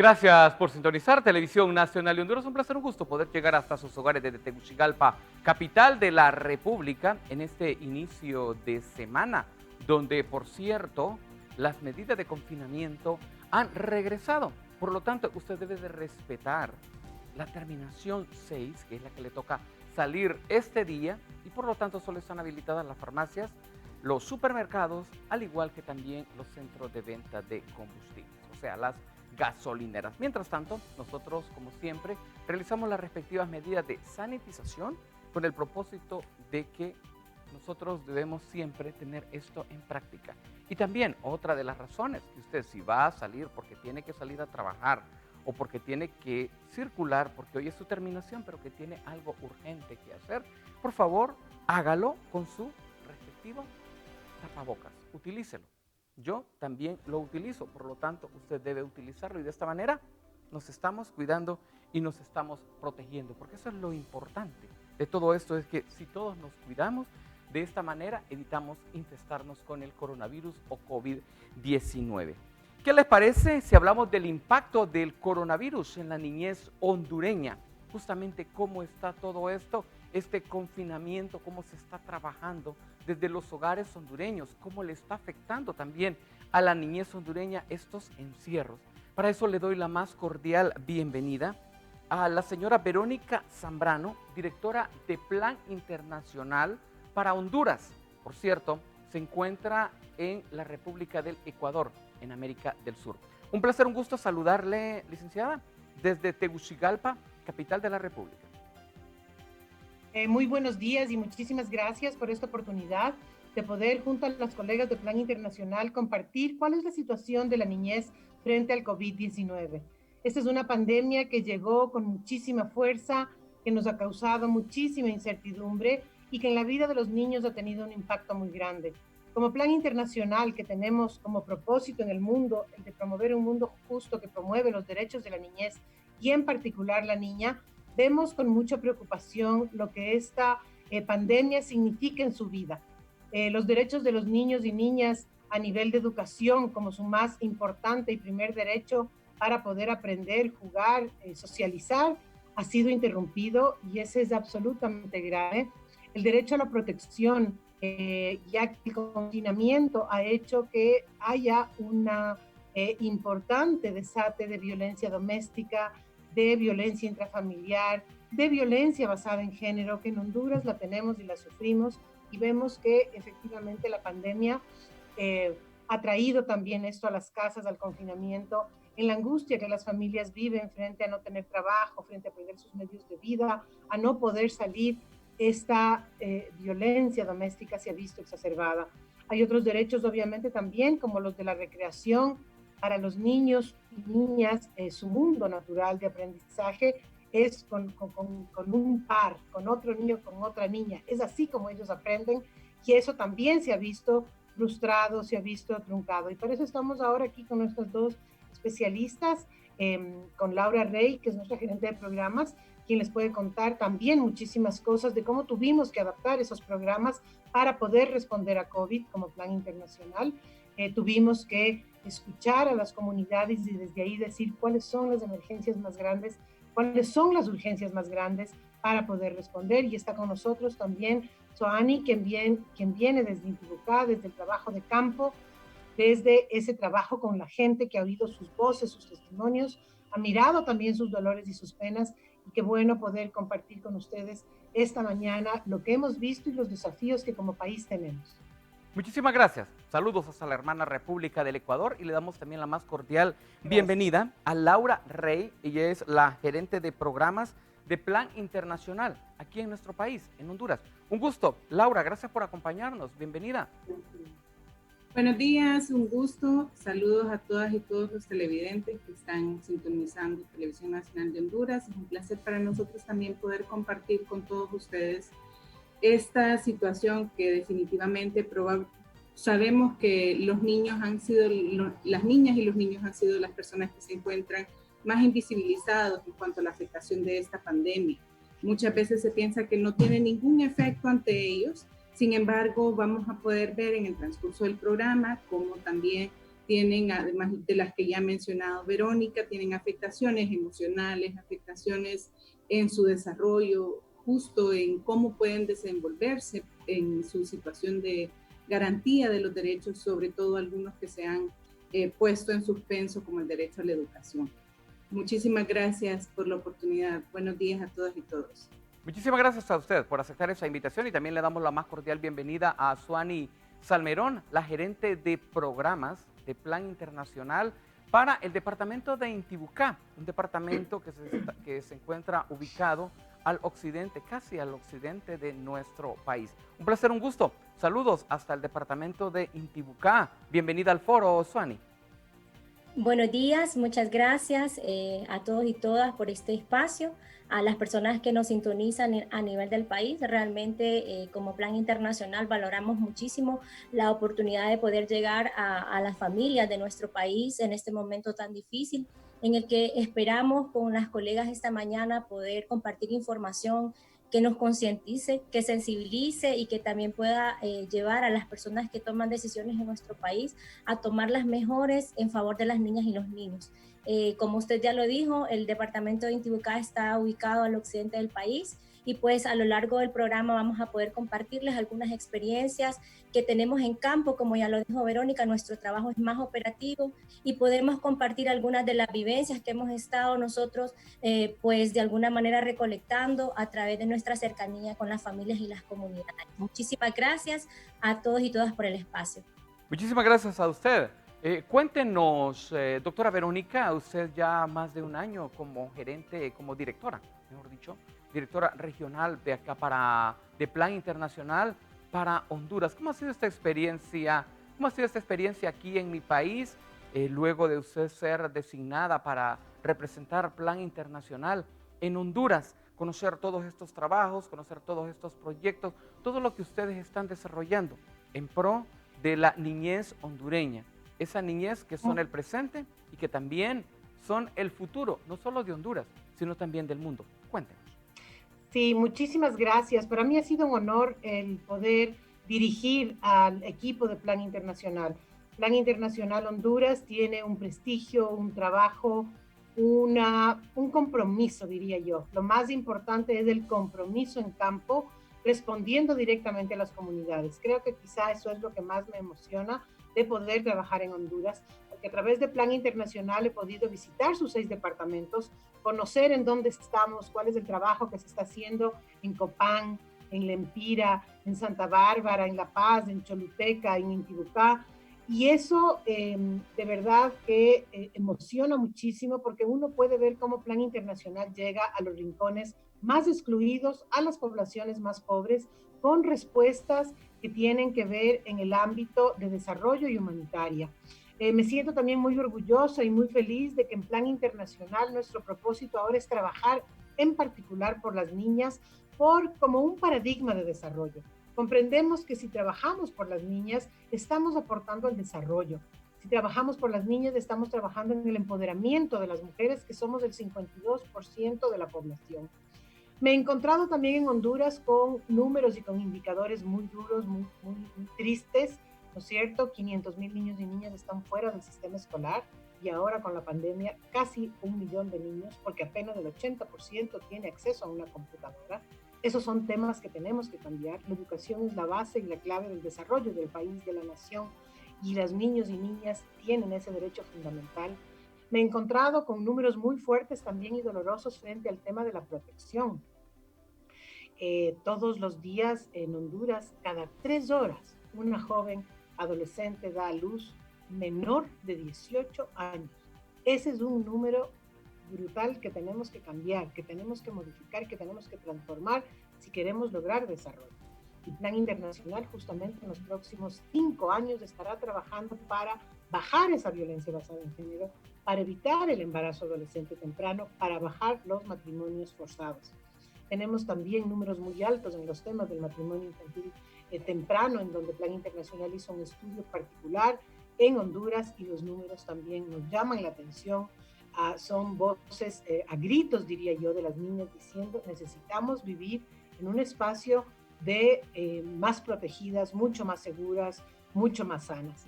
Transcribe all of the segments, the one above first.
Gracias por sintonizar Televisión Nacional de Honduras. Un placer, un gusto poder llegar hasta sus hogares desde Tegucigalpa, capital de la República, en este inicio de semana, donde, por cierto, las medidas de confinamiento han regresado. Por lo tanto, usted debe de respetar la terminación 6, que es la que le toca salir este día, y por lo tanto solo están habilitadas las farmacias, los supermercados, al igual que también los centros de venta de combustibles, o sea, las gasolineras. Mientras tanto, nosotros, como siempre, realizamos las respectivas medidas de sanitización con el propósito de que nosotros debemos siempre tener esto en práctica. Y también otra de las razones que usted, si va a salir porque tiene que salir a trabajar o porque tiene que circular, porque hoy es su terminación, pero que tiene algo urgente que hacer, por favor, hágalo con su respectivo tapabocas, utilícelo. Yo también lo utilizo, por lo tanto, usted debe utilizarlo y de esta manera nos estamos cuidando y nos estamos protegiendo, porque eso es lo importante de todo esto, es que si todos nos cuidamos, de esta manera evitamos infestarnos con el coronavirus o COVID-19. ¿Qué les parece si hablamos del impacto del coronavirus en la niñez hondureña? Justamente cómo está todo esto, este confinamiento, cómo se está trabajando desde los hogares hondureños, cómo le está afectando también a la niñez hondureña estos encierros. Para eso le doy la más cordial bienvenida a la señora Verónica Zambrano, directora de Plan Internacional para Honduras. Por cierto, se encuentra en la República del Ecuador, en América del Sur. Un placer, un gusto saludarle, licenciada, desde Tegucigalpa, capital de la República. Muy buenos días y muchísimas gracias por esta oportunidad de poder, junto a las colegas de Plan Internacional, compartir cuál es la situación de la niñez frente al COVID-19. Esta es una pandemia que llegó con muchísima fuerza, que nos ha causado muchísima incertidumbre y que en la vida de los niños ha tenido un impacto muy grande. Como Plan Internacional, que tenemos como propósito en el mundo el de promover un mundo justo que promueve los derechos de la niñez y en particular la niña, vemos con mucha preocupación lo que esta pandemia significa en su vida. Los derechos de los niños y niñas a nivel de educación como su más importante y primer derecho para poder aprender, jugar, socializar, ha sido interrumpido y ese es absolutamente grave. El derecho a la protección, ya que el confinamiento ha hecho que haya una importante desate de violencia doméstica, de violencia intrafamiliar, de violencia basada en género, que en Honduras la tenemos y la sufrimos, y vemos que efectivamente la pandemia ha traído también esto a las casas, al confinamiento, en la angustia que las familias viven frente a no tener trabajo, frente a perder sus medios de vida, a no poder salir. Esta violencia doméstica se ha visto exacerbada. Hay otros derechos, obviamente, también, como los de la recreación, para los niños y niñas, su mundo natural de aprendizaje es con un par, con otro niño, con otra niña. Es así como ellos aprenden y eso también se ha visto frustrado, se ha visto truncado. Y por eso estamos ahora aquí con nuestros dos especialistas, con Laura Rey, que es nuestra gerente de programas, quien les puede contar también muchísimas cosas de cómo tuvimos que adaptar esos programas para poder responder a COVID como plan internacional. Tuvimos que escuchar a las comunidades y desde ahí decir cuáles son las emergencias más grandes, cuáles son las urgencias más grandes para poder responder. Y está con nosotros también Soani, quien viene desde Intibucá, desde el trabajo de campo, desde ese trabajo con la gente que ha oído sus voces, sus testimonios, ha mirado también sus dolores y sus penas, y qué bueno poder compartir con ustedes esta mañana lo que hemos visto y los desafíos que como país tenemos. Muchísimas gracias. Saludos hasta la hermana República del Ecuador y le damos también la más cordial Gracias. bienvenida a Laura Rey. Ella es la gerente de programas de Plan Internacional aquí en nuestro país, en Honduras. Un gusto. Laura, gracias por acompañarnos. Bienvenida. Buenos días, un gusto. Saludos a todas y todos los televidentes que están sintonizando Televisión Nacional de Honduras. Es un placer para nosotros también poder compartir con todos ustedes esta situación que definitivamente sabemos que los niños han sido, las niñas y los niños han sido las personas que se encuentran más invisibilizados en cuanto a la afectación de esta pandemia. Muchas veces se piensa que no tiene ningún efecto ante ellos. Sin embargo, vamos a poder ver en el transcurso del programa cómo también tienen, además de las que ya ha mencionado Verónica, tienen afectaciones emocionales, afectaciones en su desarrollo, justo en cómo pueden desenvolverse en su situación de garantía de los derechos, sobre todo algunos que se han puesto en suspenso, como el derecho a la educación. Muchísimas gracias por la oportunidad. Buenos días a todas y todos. Muchísimas gracias a usted por aceptar esa invitación y también le damos la más cordial bienvenida a Suani Salmerón, la gerente de programas de Plan Internacional para el departamento de Intibucá, un departamento que se encuentra ubicado al occidente, casi al occidente de nuestro país. Un placer, un gusto. Saludos hasta el departamento de Intibucá. Bienvenida al foro, Suani. Buenos días, muchas gracias a todos y todas por este espacio, a las personas que nos sintonizan a nivel del país. Realmente como Plan Internacional valoramos muchísimo la oportunidad de poder llegar a las familias de nuestro país en este momento tan difícil, en el que esperamos con las colegas esta mañana poder compartir información que nos concientice, que sensibilice y que también pueda llevar a las personas que toman decisiones en nuestro país a tomar las mejores en favor de las niñas y los niños. Como usted ya lo dijo, el departamento de Intibucá está ubicado al occidente del país y pues a lo largo del programa vamos a poder compartirles algunas experiencias que tenemos en campo. Como ya lo dijo Verónica, nuestro trabajo es más operativo y podemos compartir algunas de las vivencias que hemos estado nosotros pues de alguna manera recolectando a través de nuestra cercanía con las familias y las comunidades. Muchísimas gracias a todos y todas por el espacio. Muchísimas gracias a usted. Cuéntenos, doctora Verónica, usted ya más de un año como gerente, como directora, mejor dicho, directora regional de acá de Plan Internacional para Honduras. ¿Cómo ha sido esta experiencia? ¿Cómo ha sido esta experiencia aquí en mi país, luego de usted ser designada para representar Plan Internacional en Honduras? Conocer todos estos trabajos, conocer todos estos proyectos, todo lo que ustedes están desarrollando en pro de la niñez hondureña. Esa niñez que son el presente y que también son el futuro, no solo de Honduras, sino también del mundo. Cuéntenos. Sí, muchísimas gracias. Para mí ha sido un honor el poder dirigir al equipo de Plan Internacional. Plan Internacional Honduras tiene un prestigio, un trabajo, un compromiso, diría yo. Lo más importante es el compromiso en campo, respondiendo directamente a las comunidades. Creo que quizá eso es lo que más me emociona de poder trabajar en Honduras, porque a través de Plan Internacional he podido visitar sus 6 departamentos, conocer en dónde estamos, cuál es el trabajo que se está haciendo en Copán, en Lempira, en Santa Bárbara, en La Paz, en Choluteca, en Intibucá. Y eso de verdad que emociona muchísimo porque uno puede ver cómo Plan Internacional llega a los rincones más excluidos, a las poblaciones más pobres, con respuestas que tienen que ver en el ámbito de desarrollo y humanitaria. Me siento también muy orgullosa y muy feliz de que en Plan Internacional nuestro propósito ahora es trabajar en particular por las niñas como un paradigma de desarrollo. Comprendemos que si trabajamos por las niñas, estamos aportando al desarrollo. Si trabajamos por las niñas, estamos trabajando en el empoderamiento de las mujeres, que somos el 52% de la población. Me he encontrado también en Honduras con números y con indicadores muy duros, muy tristes, ¿no es cierto? 500,000 niños y niñas están fuera del sistema escolar y ahora con la pandemia casi 1 millón de niños, porque apenas el 80% tiene acceso a una computadora. Esos son temas que tenemos que cambiar. La educación es la base y la clave del desarrollo del país, de la nación, y los niños y niñas tienen ese derecho fundamental. Me he encontrado con números muy fuertes también y dolorosos frente al tema de la protección. Todos los días en Honduras, cada 3 horas, una joven adolescente da a luz menor de 18 años. Ese es un número brutal que tenemos que cambiar, que tenemos que modificar, que tenemos que transformar si queremos lograr desarrollo. El Plan Internacional justamente en los próximos 5 años estará trabajando para bajar esa violencia basada en género, para evitar el embarazo adolescente temprano, para bajar los matrimonios forzados. Tenemos también números muy altos en los temas del matrimonio infantil temprano, en donde Plan Internacional hizo un estudio particular en Honduras y los números también nos llaman la atención. Son voces a gritos, diría yo, de las niñas diciendo necesitamos vivir en un espacio de más protegidas, mucho más seguras, mucho más sanas.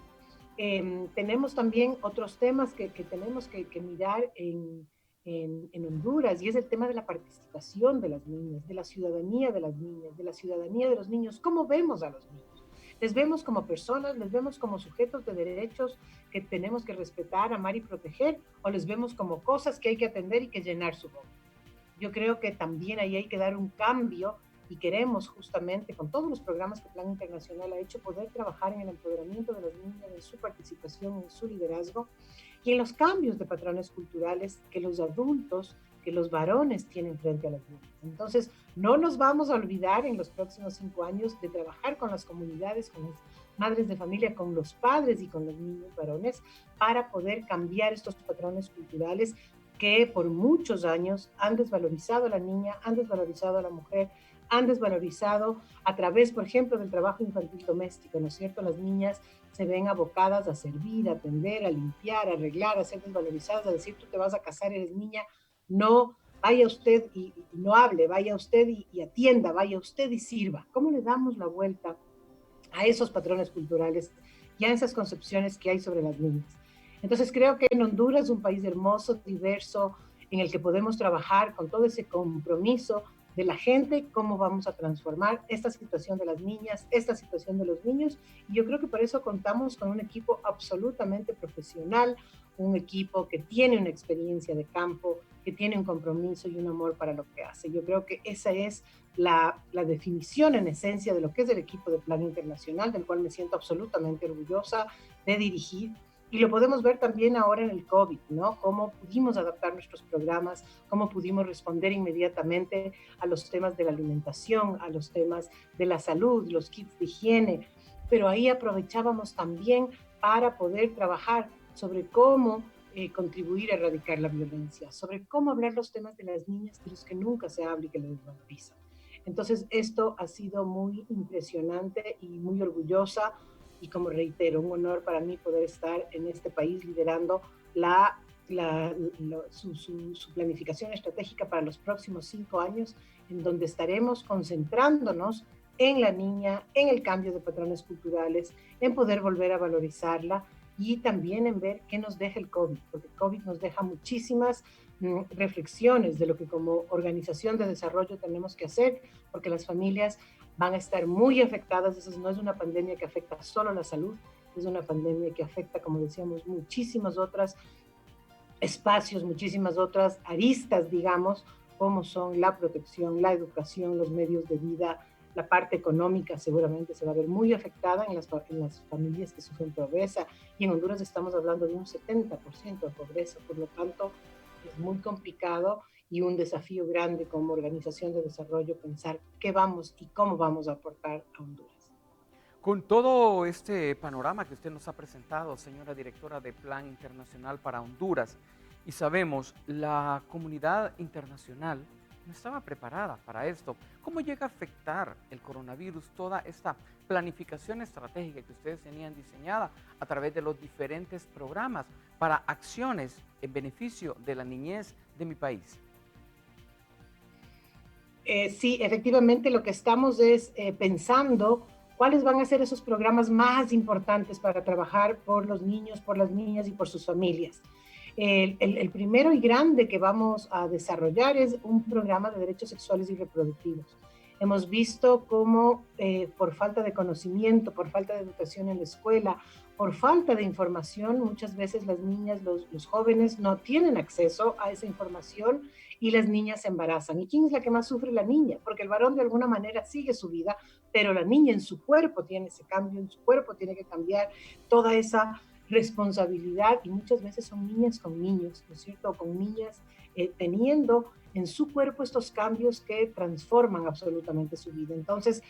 Tenemos también otros temas que tenemos que mirar en Honduras, y es el tema de la participación de las niñas, de la ciudadanía de las niñas, de la ciudadanía de los niños. ¿Cómo vemos a los niños? Les vemos como personas, les vemos como sujetos de derechos que tenemos que respetar, amar y proteger, o les vemos como cosas que hay que atender y que llenar su boca. Yo creo que también ahí hay que dar un cambio, y queremos justamente con todos los programas que Plan Internacional ha hecho poder trabajar en el empoderamiento de las niñas, en su participación, en su liderazgo y en los cambios de patrones culturales que los adultos, que los varones tienen frente a las niñas. Entonces, no nos vamos a olvidar en los próximos 5 años de trabajar con las comunidades, con las madres de familia, con los padres y con los niños varones para poder cambiar estos patrones culturales que por muchos años han desvalorizado a la niña, han desvalorizado a la mujer, han desvalorizado a través, por ejemplo, del trabajo infantil doméstico, ¿no es cierto? Las niñas se ven abocadas a servir, a atender, a limpiar, a arreglar, a ser desvalorizadas, a decir, tú te vas a casar, eres niña, no, vaya usted y no hable, vaya usted y atienda, vaya usted y sirva. ¿Cómo le damos la vuelta a esos patrones culturales y a esas concepciones que hay sobre las niñas? Entonces creo que en Honduras, un país hermoso, diverso, en el que podemos trabajar con todo ese compromiso de la gente, cómo vamos a transformar esta situación de las niñas, esta situación de los niños. Y yo creo que por eso contamos con un equipo absolutamente profesional, un equipo que tiene una experiencia de campo, que tiene un compromiso y un amor para lo que hace. Yo creo que esa es la definición en esencia de lo que es el equipo de Plan Internacional, del cual me siento absolutamente orgullosa de dirigir. Y lo podemos ver también ahora en el COVID, ¿no? Cómo pudimos adaptar nuestros programas, cómo pudimos responder inmediatamente a los temas de la alimentación, a los temas de la salud, los kits de higiene. Pero ahí aprovechábamos también para poder trabajar sobre cómo contribuir a erradicar la violencia, sobre cómo hablar los temas de las niñas de los que nunca se habla y que les desvalorizan. Entonces, esto ha sido muy impresionante y muy orgullosa. Y como reitero, un honor para mí poder estar en este país liderando su planificación estratégica para los próximos 5 años, en donde estaremos concentrándonos en la niña, en el cambio de patrones culturales, en poder volver a valorizarla y también en ver qué nos deja el COVID, porque el COVID nos deja muchísimas reflexiones de lo que como organización de desarrollo tenemos que hacer, porque las familias van a estar muy afectadas. Eso no es una pandemia que afecta solo a la salud, es una pandemia que afecta, como decíamos, muchísimas otras espacios, muchísimas otras aristas, digamos, como son la protección, la educación, los medios de vida, la parte económica seguramente se va a ver muy afectada en las familias que sufren pobreza, y en Honduras estamos hablando de un 70% de pobreza, por lo tanto es muy complicado y un desafío grande como organización de desarrollo pensar qué vamos y cómo vamos a aportar a Honduras. Con todo este panorama que usted nos ha presentado, señora directora de Plan Internacional para Honduras, y sabemos, la comunidad internacional no estaba preparada para esto. ¿Cómo llega a afectar el coronavirus toda esta planificación estratégica que ustedes tenían diseñada a través de los diferentes programas para acciones en beneficio de la niñez de mi país? Sí, efectivamente lo que estamos es pensando cuáles van a ser esos programas más importantes para trabajar por los niños, por las niñas y por sus familias. El primero y grande que vamos a desarrollar es un programa de derechos sexuales y reproductivos. Hemos visto cómo por falta de conocimiento, por falta de educación en la escuela, por falta de información, muchas veces las niñas, los jóvenes no tienen acceso a esa información y las niñas se embarazan. ¿Y quién es la que más sufre? La niña, porque el varón de alguna manera sigue su vida, pero la niña en su cuerpo tiene ese cambio, en su cuerpo tiene que cambiar toda esa responsabilidad, y muchas veces son niñas con niños, ¿no es cierto? Con niñas teniendo en su cuerpo estos cambios que transforman absolutamente su vida. Entonces,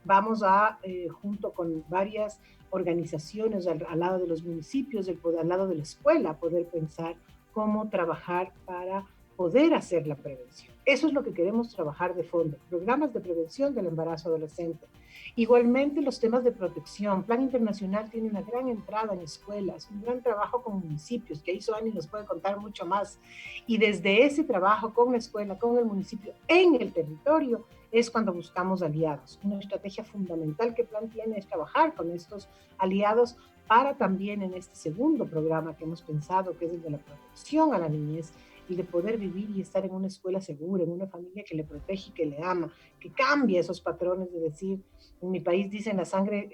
vamos a, junto con varias organizaciones al lado de los municipios, al lado de la escuela, poder pensar cómo trabajar para poder hacer la prevención. Eso es lo que queremos trabajar de fondo, programas de prevención del embarazo adolescente. Igualmente los temas de protección. Plan Internacional tiene una gran entrada en escuelas, un gran trabajo con municipios, que ahí Soani nos puede contar mucho más. Y desde ese trabajo con la escuela, con el municipio, en el territorio, es cuando buscamos aliados. Una estrategia fundamental que Plan tiene es trabajar con estos aliados para también en este segundo programa que hemos pensado, que es el de la protección a la niñez, y de poder vivir y estar en una escuela segura, en una familia que le protege y que le ama, que cambie esos patrones de decir, en mi país dicen la sangre,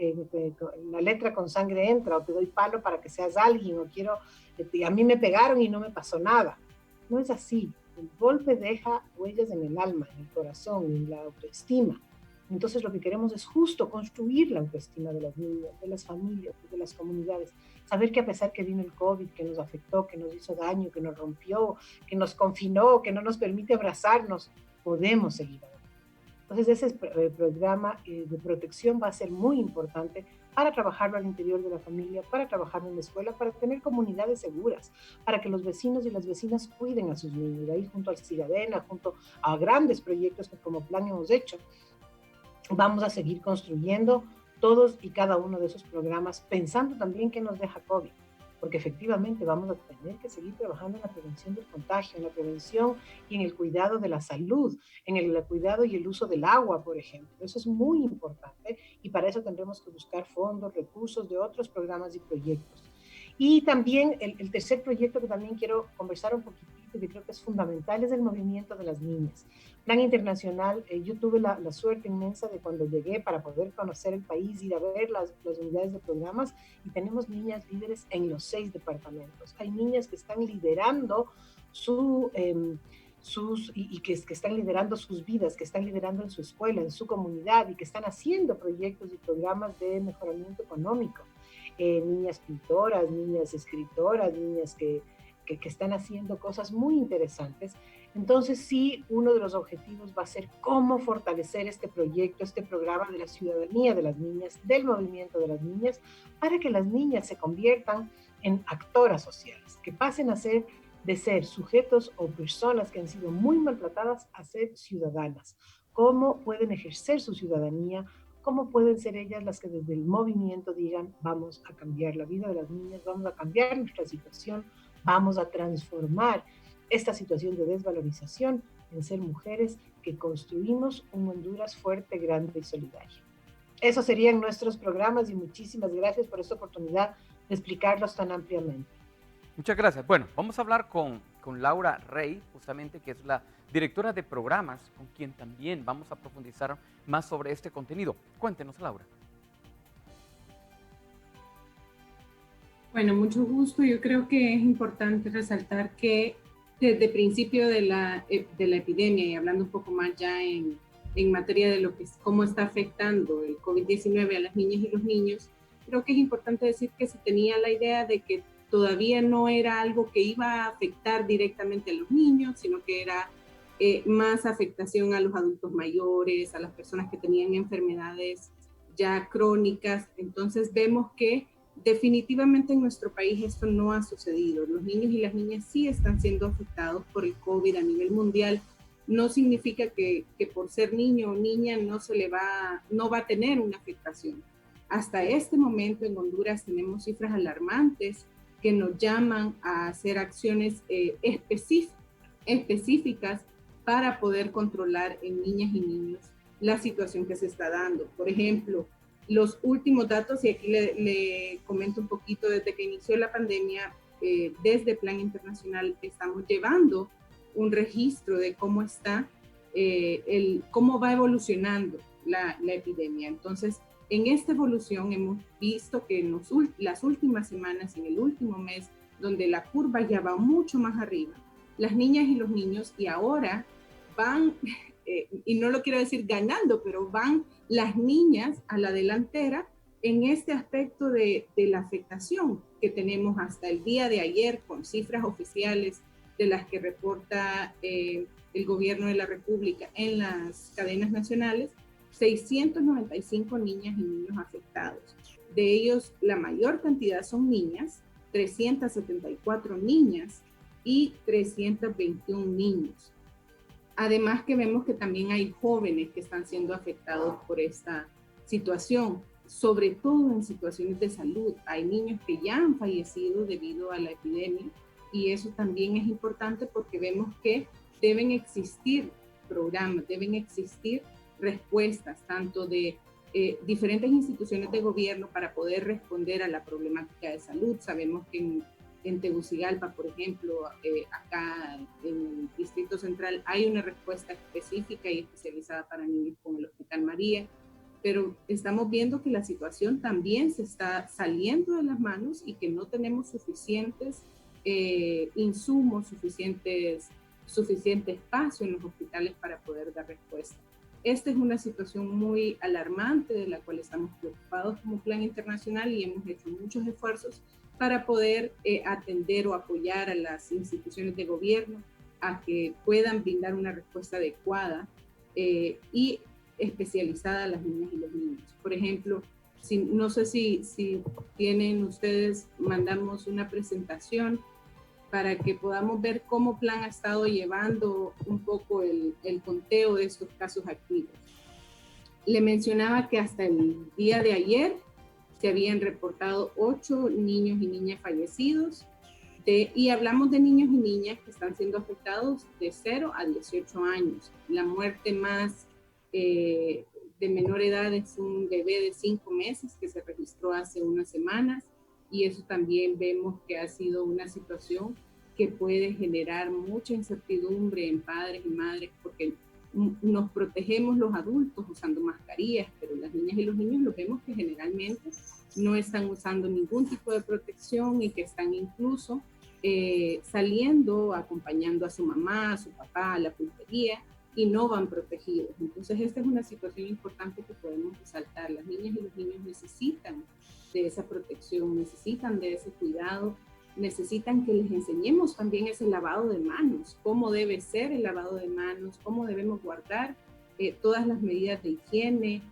la letra con sangre entra, o te doy palo para que seas alguien, o quiero, a mí me pegaron y no me pasó nada. No es así. El golpe deja huellas en el alma, en el corazón, en la autoestima. Entonces lo que queremos es justo construir la autoestima de los niños, de las familias, de las comunidades. Saber que a pesar que vino el COVID, que nos afectó, que nos hizo daño, que nos rompió, que nos confinó, que no nos permite abrazarnos, podemos seguir adelante. Entonces ese programa de protección va a ser muy importante para trabajarlo al interior de la familia, para trabajarlo en la escuela, para tener comunidades seguras, para que los vecinos y las vecinas cuiden a sus niños. De ahí junto al Cigadena, junto a grandes proyectos que como plan hemos hecho, vamos a seguir construyendo todos y cada uno de esos programas, pensando también que nos deja COVID, porque efectivamente vamos a tener que seguir trabajando en la prevención del contagio, en la prevención y en el cuidado de la salud, en el cuidado y el uso del agua, por ejemplo. Eso es muy importante y para eso tendremos que buscar fondos, recursos de otros programas y proyectos. Y también el tercer proyecto que también quiero conversar un poquitito, que creo que es fundamental, es el movimiento de las niñas. Plan Internacional, yo tuve la suerte inmensa de cuando llegué para poder conocer el país, ir a ver las unidades de programas, y tenemos niñas líderes en los 6 departamentos. Hay niñas que están liderando que están liderando sus vidas, que están liderando en su escuela, en su comunidad, y que están haciendo proyectos y programas de mejoramiento económico. Niñas pintoras, niñas escritoras, niñas que están haciendo cosas muy interesantes. Entonces sí, uno de los objetivos va a ser cómo fortalecer este proyecto, este programa de la ciudadanía de las niñas, del movimiento de las niñas, para que las niñas se conviertan en actoras sociales, que pasen a ser, de ser sujetos o personas que han sido muy maltratadas, a ser ciudadanas. Cómo pueden ejercer su ciudadanía, cómo pueden ser ellas las que desde el movimiento digan, vamos a cambiar la vida de las niñas, vamos a cambiar nuestra situación, vamos a transformar esta situación de desvalorización en ser mujeres que construimos un Honduras fuerte, grande y solidario. Esos serían nuestros programas y muchísimas gracias por esta oportunidad de explicarlos tan ampliamente. Muchas gracias. Bueno, vamos a hablar con Laura Rey, justamente, que es la directora de programas, con quien también vamos a profundizar más sobre este contenido. Cuéntenos, Laura. Bueno, mucho gusto. Yo creo que es importante resaltar que desde el principio de la epidemia, y hablando un poco más ya en materia de lo que cómo está afectando el COVID-19 a las niñas y los niños, creo que es importante decir que se tenía la idea de que todavía no era algo que iba a afectar directamente a los niños, sino que era más afectación a los adultos mayores, a las personas que tenían enfermedades ya crónicas. Entonces vemos que definitivamente en nuestro país esto no ha sucedido. Los niños y las niñas sí están siendo afectados por el COVID a nivel mundial. No significa que por ser niño o niña no va a tener una afectación. Hasta este momento en Honduras tenemos cifras alarmantes que nos llaman a hacer acciones específicas para poder controlar en niñas y niños la situación que se está dando. Por ejemplo, los últimos datos, y aquí le comento un poquito, desde que inició la pandemia, desde Plan Internacional estamos llevando un registro de cómo está, cómo va evolucionando la epidemia. Entonces, en esta evolución hemos visto que en las últimas semanas, en el último mes, donde la curva ya va mucho más arriba, las niñas y los niños, y ahora van, y no lo quiero decir ganando, pero van las niñas a la delantera en este aspecto de la afectación que tenemos hasta el día de ayer, con cifras oficiales de las que reporta el gobierno de la República en las cadenas nacionales. 695 niñas y niños afectados. De ellos, la mayor cantidad son niñas, 374 niñas y 321 niños. Además que vemos que también hay jóvenes que están siendo afectados por esta situación, sobre todo en situaciones de salud. Hay niños que ya han fallecido debido a la epidemia, y eso también es importante porque vemos que deben existir programas, deben existir respuestas tanto de diferentes instituciones de gobierno para poder responder a la problemática de salud. Sabemos que en Tegucigalpa, por ejemplo, acá en el Distrito Central, hay una respuesta específica y especializada para niños con el Hospital María, pero estamos viendo que la situación también se está saliendo de las manos y que no tenemos suficientes insumos, suficiente espacio en los hospitales para poder dar respuesta. Esta es una situación muy alarmante de la cual estamos preocupados como Plan Internacional y hemos hecho muchos esfuerzos para poder atender o apoyar a las instituciones de gobierno a que puedan brindar una respuesta adecuada y especializada a las niñas y los niños. Por ejemplo, no sé si tienen ustedes, mandamos una presentación para que podamos ver cómo Plan ha estado llevando un poco el conteo de estos casos activos. Le mencionaba que hasta el día de ayer se habían reportado 8 niños y niñas fallecidos, y hablamos de niños y niñas que están siendo afectados de 0 a 18 años. La muerte más de menor edad es un bebé de 5 meses que se registró hace unas semanas, y eso también vemos que ha sido una situación que puede generar mucha incertidumbre en padres y madres, porque nos protegemos los adultos usando mascarillas, pero las niñas y los niños lo vemos que generalmente no están usando ningún tipo de protección y que están incluso saliendo, acompañando a su mamá, a su papá, a la pulpería, y no van protegidos. Entonces esta es una situación importante que podemos resaltar. Las niñas y los niños necesitan de esa protección, necesitan de ese cuidado, necesitan que les enseñemos también ese lavado de manos, cómo debe ser el lavado de manos, cómo debemos guardar todas las medidas de higiene,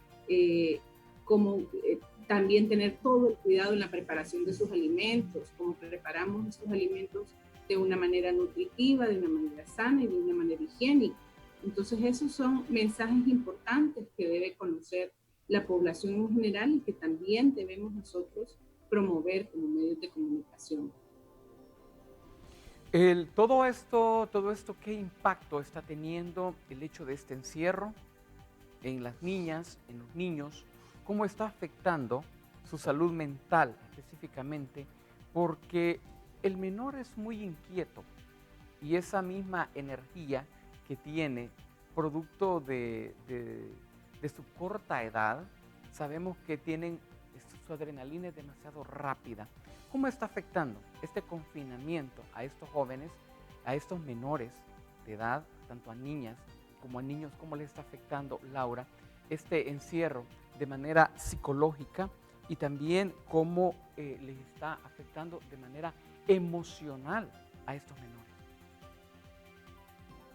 también tener todo el cuidado en la preparación de sus alimentos, cómo preparamos estos alimentos de una manera nutritiva, de una manera sana y de una manera higiénica. Entonces esos son mensajes importantes que debe conocer la población en general y que también debemos nosotros promover como medios de comunicación. Todo esto, ¿qué impacto está teniendo el hecho de este encierro en las niñas, en los niños? ¿Cómo está afectando su salud mental específicamente? Porque el menor es muy inquieto y esa misma energía que tiene producto de su corta edad, sabemos que su adrenalina es demasiado rápida. ¿Cómo está afectando este confinamiento a estos jóvenes, a estos menores de edad, tanto a niñas como a niños? ¿Cómo les está afectando, Laura, este encierro de manera psicológica y también cómo les está afectando de manera emocional a estos menores?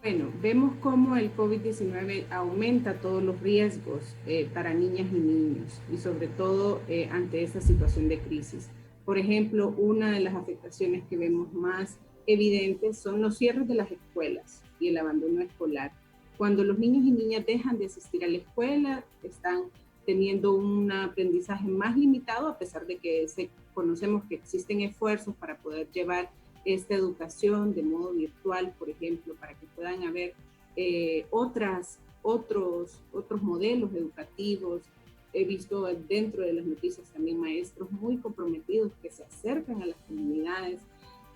Bueno, vemos cómo el COVID-19 aumenta todos los riesgos para niñas y niños y sobre todo ante esta situación de crisis. Por ejemplo, una de las afectaciones que vemos más evidentes son los cierres de las escuelas y el abandono escolar. Cuando los niños y niñas dejan de asistir a la escuela, están teniendo un aprendizaje más limitado, a pesar de que conocemos que existen esfuerzos para poder llevar esta educación de modo virtual, por ejemplo, para que puedan haber otros modelos educativos. He visto dentro de las noticias también maestros muy comprometidos que se acercan a las comunidades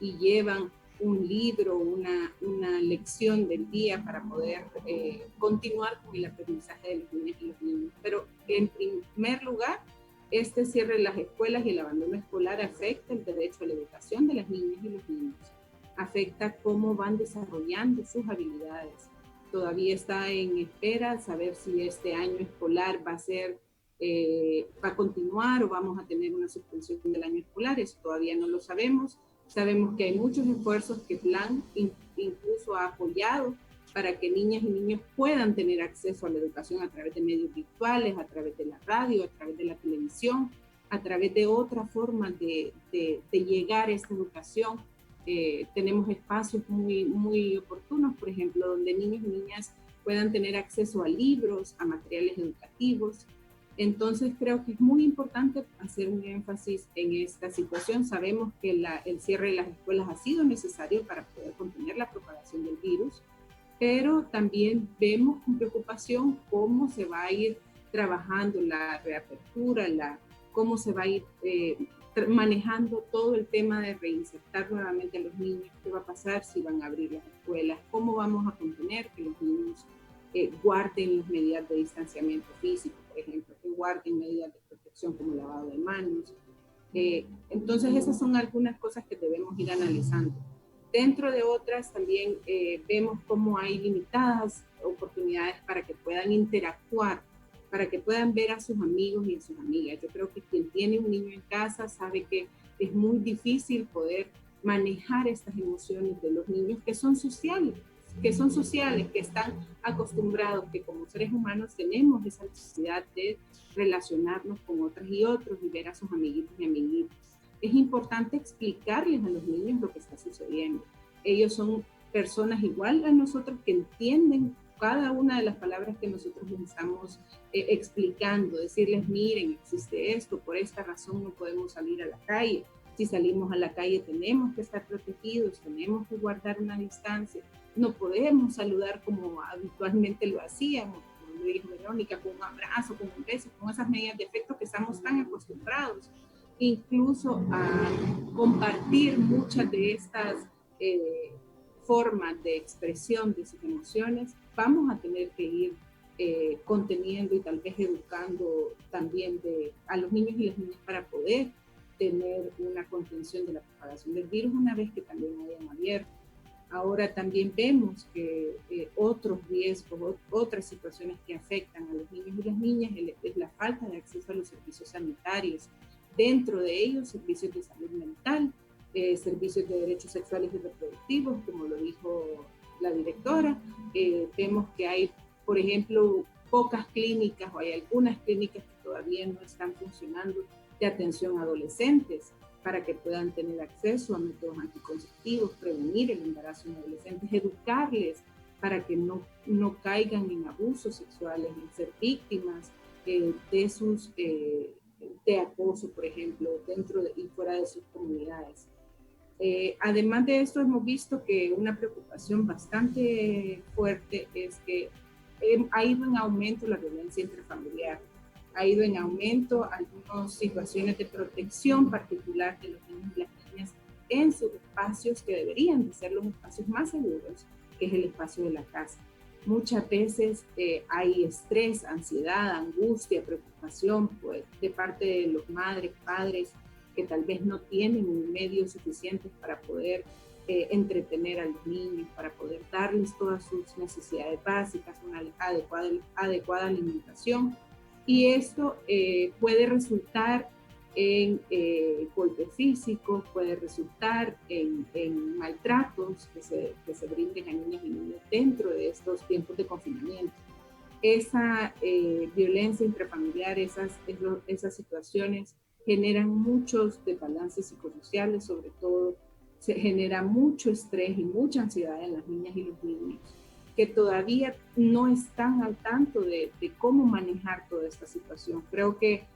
y llevan un libro, una lección del día para poder continuar con el aprendizaje de los niños y los niños. Pero en primer lugar, este cierre de las escuelas y el abandono escolar afecta el derecho a la educación de las niñas y los niños, afecta cómo van desarrollando sus habilidades. Todavía está en espera saber si este año escolar va a continuar o vamos a tener una suspensión del año escolar. Eso todavía no lo sabemos. Sabemos que hay muchos esfuerzos que Plan incluso ha apoyado para que niñas y niños puedan tener acceso a la educación a través de medios virtuales, a través de la radio, a través de la televisión, a través de otras formas de llegar a esta educación. Tenemos espacios muy, muy oportunos, por ejemplo, donde niños y niñas puedan tener acceso a libros, a materiales educativos. Entonces creo que es muy importante hacer un énfasis en esta situación. Sabemos que el cierre de las escuelas ha sido necesario para poder contener la propagación del virus, pero también vemos con preocupación cómo se va a ir trabajando la reapertura, cómo se va a ir manejando todo el tema de reinsertar nuevamente a los niños, qué va a pasar si van a abrir las escuelas, cómo vamos a contener que los niños guarden las medidas de distanciamiento físico, por ejemplo, que guarden medidas de protección como lavado de manos. Entonces esas son algunas cosas que debemos ir analizando. Dentro de otras también vemos cómo hay limitadas oportunidades para que puedan interactuar, para que puedan ver a sus amigos y a sus amigas. Yo creo que quien tiene un niño en casa sabe que es muy difícil poder manejar estas emociones de los niños que son sociales, que están acostumbrados, que como seres humanos tenemos esa necesidad de relacionarnos con otras y otros y ver a sus amiguitos y amiguitas. Es importante explicarles a los niños lo que está sucediendo. Ellos son personas igual a nosotros que entienden cada una de las palabras que nosotros les estamos explicando, decirles, miren, existe esto, por esta razón no podemos salir a la calle. Si salimos a la calle tenemos que estar protegidos, tenemos que guardar una distancia, no podemos saludar como habitualmente lo hacíamos, como lo dijo Verónica, con un abrazo, con un beso, con esas medidas de efecto que estamos tan acostumbrados, incluso a compartir muchas de estas formas de expresión de sus emociones. Vamos a tener que ir conteniendo y tal vez educando también a los niños y las niñas para poder tener una contención de la propagación del virus una vez que también hayan abierto. Ahora también vemos que otros riesgos, otras situaciones que afectan a los niños y las niñas es la falta de acceso a los servicios sanitarios. Dentro de ellos, servicios de salud mental, servicios de derechos sexuales y reproductivos, como lo dijo la directora. Vemos que hay, por ejemplo, pocas clínicas o hay algunas clínicas que todavía no están funcionando de atención a adolescentes para que puedan tener acceso a métodos anticonceptivos, prevenir el embarazo en adolescentes, educarles para que no caigan en abusos sexuales, en ser víctimas de acoso, por ejemplo, dentro y fuera de sus comunidades. Además de esto, hemos visto que una preocupación bastante fuerte es que ha ido en aumento la violencia intrafamiliar, ha ido en aumento algunas situaciones de protección particular de los niños y las niñas en sus espacios que deberían de ser los espacios más seguros, que es el espacio de la casa. Muchas veces hay estrés, ansiedad, angustia, preocupación pues, de parte de los madres, padres, que tal vez no tienen medios suficientes para poder entretener a los niños, para poder darles todas sus necesidades básicas, una adecuada alimentación. Y esto puede resultar en golpes físicos, puede resultar en maltratos que se brinden a niños y niñas dentro de estos tiempos de confinamiento. Esa violencia intrafamiliar, esas situaciones generan muchos desbalances psicosociales, sobre todo se genera mucho estrés y mucha ansiedad en las niñas y los niños que todavía no están al tanto de cómo manejar toda esta situación. Creo que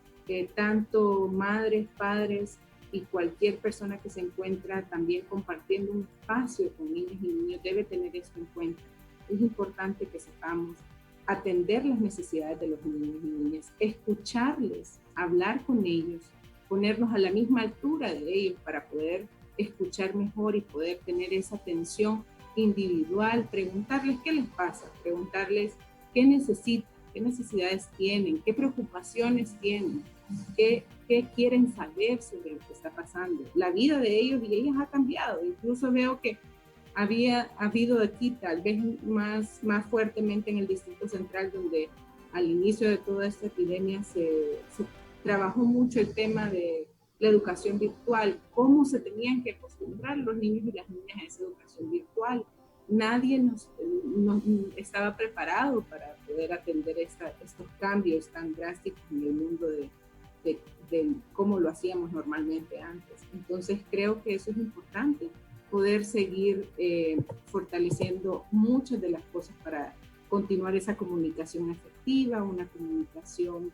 tanto madres, padres y cualquier persona que se encuentra también compartiendo un espacio con niños y niños debe tener esto en cuenta. Es importante que sepamos atender las necesidades de los niños y niñas, escucharles, hablar con ellos, ponernos a la misma altura de ellos para poder escuchar mejor y poder tener esa atención individual, preguntarles qué les pasa, preguntarles qué necesitan, qué necesidades tienen, qué preocupaciones tienen, qué quieren saber sobre lo que está pasando. La vida de ellos y ellas ha cambiado. Incluso veo que ha habido aquí tal vez más fuertemente en el Distrito Central, donde al inicio de toda esta epidemia se trabajó mucho el tema de la educación virtual, cómo se tenían que acostumbrar los niños y las niñas a esa educación virtual. Nadie nos estaba preparado para poder atender estos cambios tan drásticos en el mundo de cómo lo hacíamos normalmente antes. Entonces creo que eso es importante, poder seguir fortaleciendo muchas de las cosas para continuar esa comunicación efectiva, una comunicación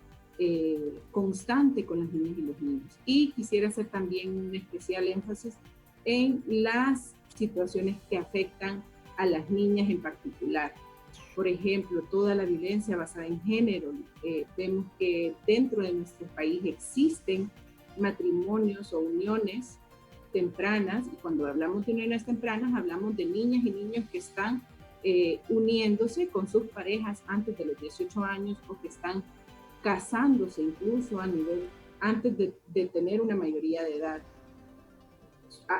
constante con las niñas y los niños. Y quisiera hacer también un especial énfasis en las situaciones que afectan a las niñas en particular. Por ejemplo, toda la violencia basada en género. Vemos que dentro de nuestro país existen matrimonios o uniones tempranas, y cuando hablamos de uniones tempranas hablamos de niñas y niños que están uniéndose con sus parejas antes de los 18 años o que están casándose incluso antes de tener una mayoría de edad.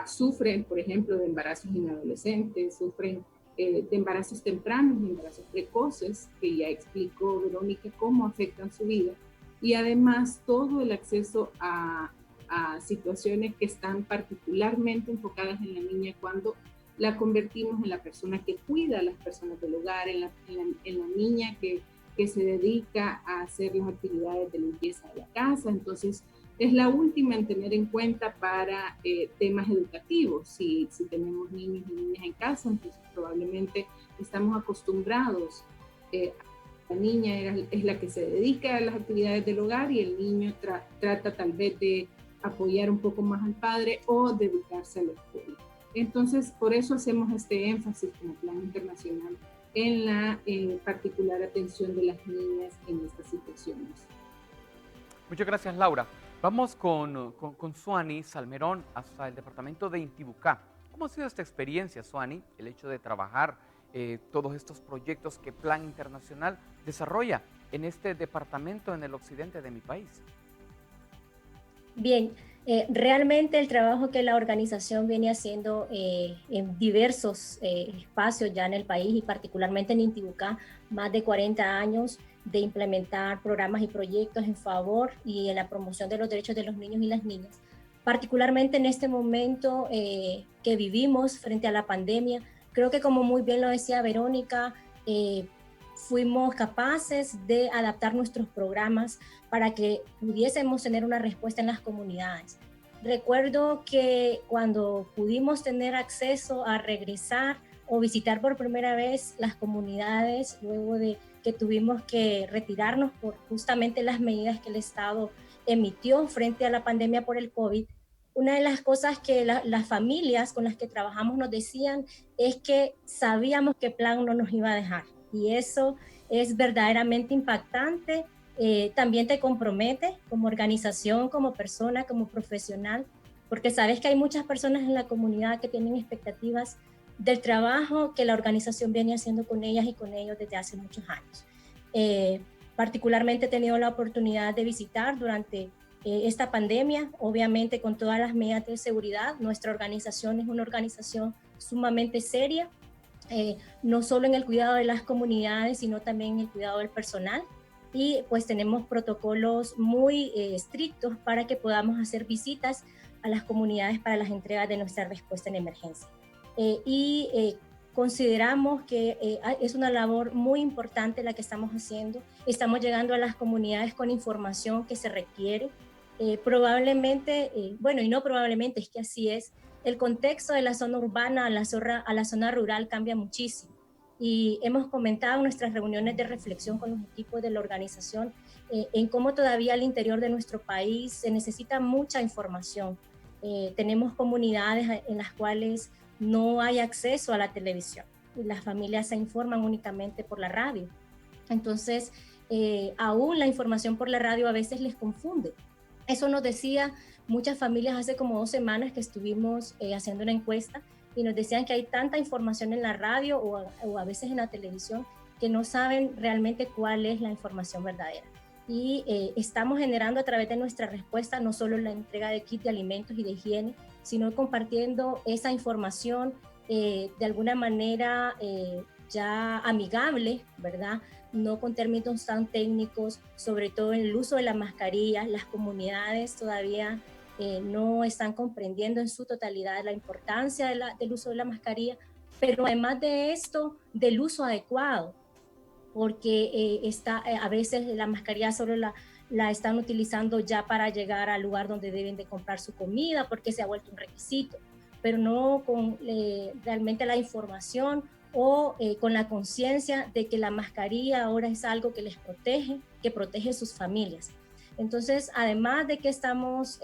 Sufren, por ejemplo, de embarazos en adolescentes, sufren de embarazos tempranos y embarazos precoces, que ya explicó Verónica cómo afectan su vida, y además todo el acceso a situaciones que están particularmente enfocadas en la niña cuando la convertimos en la persona que cuida a las personas del hogar, en la niña que se dedica a hacer las actividades de limpieza de la casa. Entonces, es la última en tener en cuenta para temas educativos. Si tenemos niños y niñas en casa, entonces probablemente estamos acostumbrados. La niña es la que se dedica a las actividades del hogar y el niño trata tal vez de apoyar un poco más al padre o dedicarse a la escuela. Entonces, por eso hacemos este énfasis como Plan Internacional en la particular atención de las niñas en estas situaciones. Muchas gracias, Laura. Vamos con Suani Salmerón hasta el departamento de Intibucá. ¿Cómo ha sido esta experiencia, Suani, el hecho de trabajar todos estos proyectos que Plan Internacional desarrolla en este departamento en el occidente de mi país? Bien, realmente el trabajo que la organización viene haciendo en diversos espacios ya en el país y particularmente en Intibucá, más de 40 años de implementar programas y proyectos en favor y en la promoción de los derechos de los niños y las niñas, particularmente en este momento que vivimos frente a la pandemia. Creo que, como muy bien lo decía Verónica, fuimos capaces de adaptar nuestros programas para que pudiésemos tener una respuesta en las comunidades. Recuerdo que cuando pudimos tener acceso a regresar o visitar por primera vez las comunidades, luego de que tuvimos que retirarnos por justamente las medidas que el Estado emitió frente a la pandemia por el COVID, una de las cosas que las familias con las que trabajamos nos decían es que sabíamos que Plan no nos iba a dejar. Y eso es verdaderamente impactante. También te compromete como organización, como persona, como profesional, porque sabes que hay muchas personas en la comunidad que tienen expectativas del trabajo que la organización viene haciendo con ellas y con ellos desde hace muchos años. Particularmente he tenido la oportunidad de visitar durante esta pandemia, obviamente con todas las medidas de seguridad. Nuestra organización es una organización sumamente seria, no solo en el cuidado de las comunidades, sino también en el cuidado del personal. Y pues tenemos protocolos muy estrictos para que podamos hacer visitas a las comunidades para las entregas de nuestra respuesta en emergencia. Consideramos que es una labor muy importante la que estamos haciendo. Estamos llegando a las comunidades con información que se requiere. Probablemente, bueno, y no probablemente, es que así es, el contexto de la zona urbana a la zona rural cambia muchísimo. Y hemos comentado en nuestras reuniones de reflexión con los equipos de la organización en cómo todavía al interior de nuestro país se necesita mucha información. Tenemos comunidades en las cuales no hay acceso a la televisión y las familias se informan únicamente por la radio. Entonces, aún la información por la radio a veces les confunde. Eso nos decía muchas familias hace como 2 semanas que estuvimos haciendo una encuesta y nos decían que hay tanta información en la radio o a veces en la televisión que no saben realmente cuál es la información verdadera. Y estamos generando a través de nuestra respuesta no solo la entrega de kits de alimentos y de higiene, sino compartiendo esa información de alguna manera ya amigable, ¿verdad? No con términos tan técnicos, sobre todo en el uso de la mascarilla. Las comunidades todavía no están comprendiendo en su totalidad la importancia del uso de la mascarilla, pero además de esto, del uso adecuado, porque a veces la mascarilla solo la están utilizando ya para llegar al lugar donde deben de comprar su comida, porque se ha vuelto un requisito, pero no con realmente la información o con la conciencia de que la mascarilla ahora es algo que les protege, que protege sus familias. Entonces, además de que estamos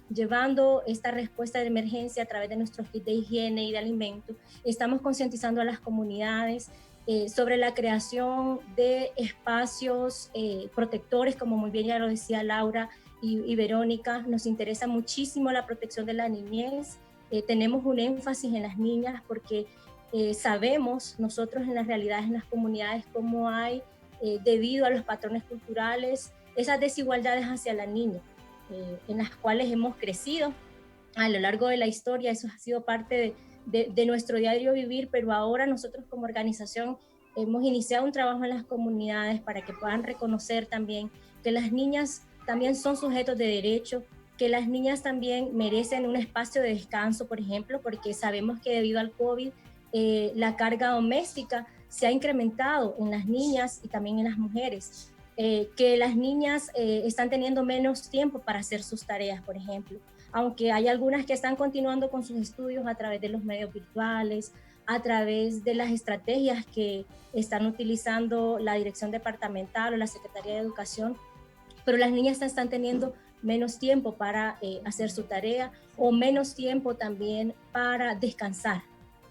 llevando esta respuesta de emergencia a través de nuestros kits de higiene y de alimentos, estamos concientizando a las comunidades sobre la creación de espacios protectores, como muy bien ya lo decía Laura y Verónica. Nos interesa muchísimo la protección de la niñez. Tenemos un énfasis en las niñas porque sabemos nosotros en las realidades, en las comunidades, cómo hay, debido a los patrones culturales, esas desigualdades hacia la niña, en las cuales hemos crecido a lo largo de la historia. Eso ha sido parte de nuestro diario vivir, pero ahora nosotros como organización hemos iniciado un trabajo en las comunidades para que puedan reconocer también que las niñas también son sujetos de derecho, que las niñas también merecen un espacio de descanso, por ejemplo, porque sabemos que debido al COVID la carga doméstica se ha incrementado en las niñas y también en las mujeres, que las niñas están teniendo menos tiempo para hacer sus tareas, por ejemplo, aunque hay algunas que están continuando con sus estudios a través de los medios virtuales, a través de las estrategias que están utilizando la dirección departamental o la Secretaría de Educación, pero las niñas están teniendo menos tiempo para hacer su tarea o menos tiempo también para descansar.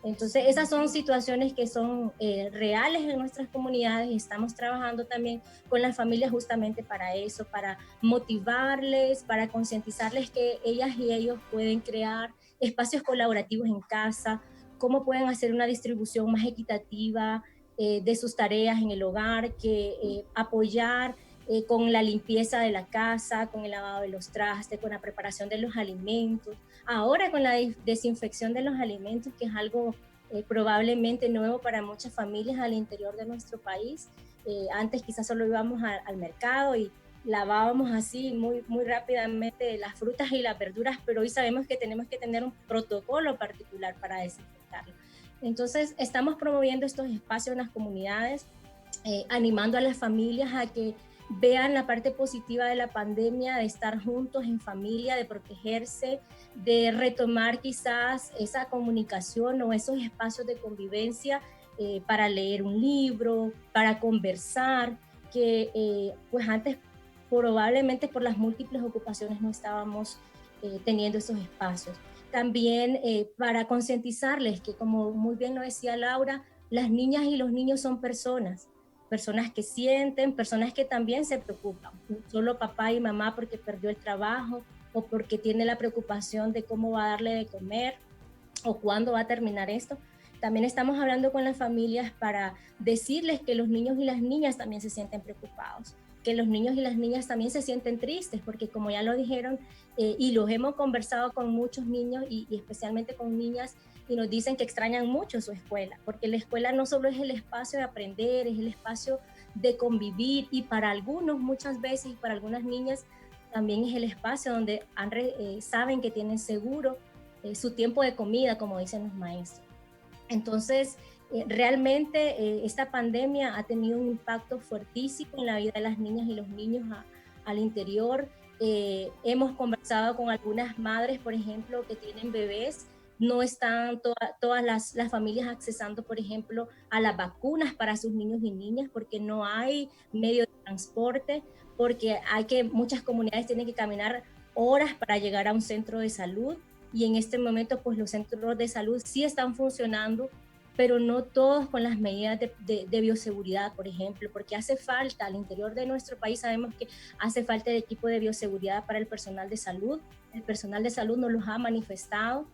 Entonces, esas son situaciones que son reales en nuestras comunidades y estamos trabajando también con las familias justamente para eso, para motivarles, para concientizarles que ellas y ellos pueden crear espacios colaborativos en casa, cómo pueden hacer una distribución más equitativa de sus tareas en el hogar, que apoyar con la limpieza de la casa, con el lavado de los trastes, con la preparación de los alimentos. Ahora con la desinfección de los alimentos, que es algo probablemente nuevo para muchas familias al interior de nuestro país. Antes quizás solo íbamos al mercado y lavábamos así muy rápidamente las frutas y las verduras, pero hoy sabemos que tenemos que tener un protocolo particular para desinfectarlo. Entonces estamos promoviendo estos espacios en las comunidades, animando a las familias a que vean la parte positiva de la pandemia, de estar juntos en familia, de protegerse, de retomar quizás esa comunicación o esos espacios de convivencia para leer un libro, para conversar, que pues antes probablemente por las múltiples ocupaciones no estábamos teniendo esos espacios. También para concientizarles que, como muy bien lo decía Laura, las niñas y los niños son personas que sienten, personas que también se preocupan, no solo papá y mamá porque perdió el trabajo o porque tiene la preocupación de cómo va a darle de comer o cuándo va a terminar esto. También estamos hablando con las familias para decirles que los niños y las niñas también se sienten preocupados, que los niños y las niñas también se sienten tristes, porque como ya lo dijeron, y los hemos conversado con muchos niños y especialmente con niñas, y nos dicen que extrañan mucho su escuela, porque la escuela no solo es el espacio de aprender, es el espacio de convivir, y para algunos muchas veces, y para algunas niñas, también es el espacio donde saben que tienen seguro su tiempo de comida, como dicen los maestros. Entonces, realmente esta pandemia ha tenido un impacto fuertísimo en la vida de las niñas y los niños al interior. Hemos conversado con algunas madres, por ejemplo, que tienen bebés. No están todas las familias accesando, por ejemplo, a las vacunas para sus niños y niñas porque no hay medio de transporte, porque muchas comunidades tienen que caminar horas para llegar a un centro de salud, y en este momento pues los centros de salud sí están funcionando, pero no todos con las medidas de bioseguridad, por ejemplo, porque hace falta al interior de nuestro país, sabemos que hace falta de equipo de bioseguridad para el personal de salud. El personal de salud nos los ha manifestado.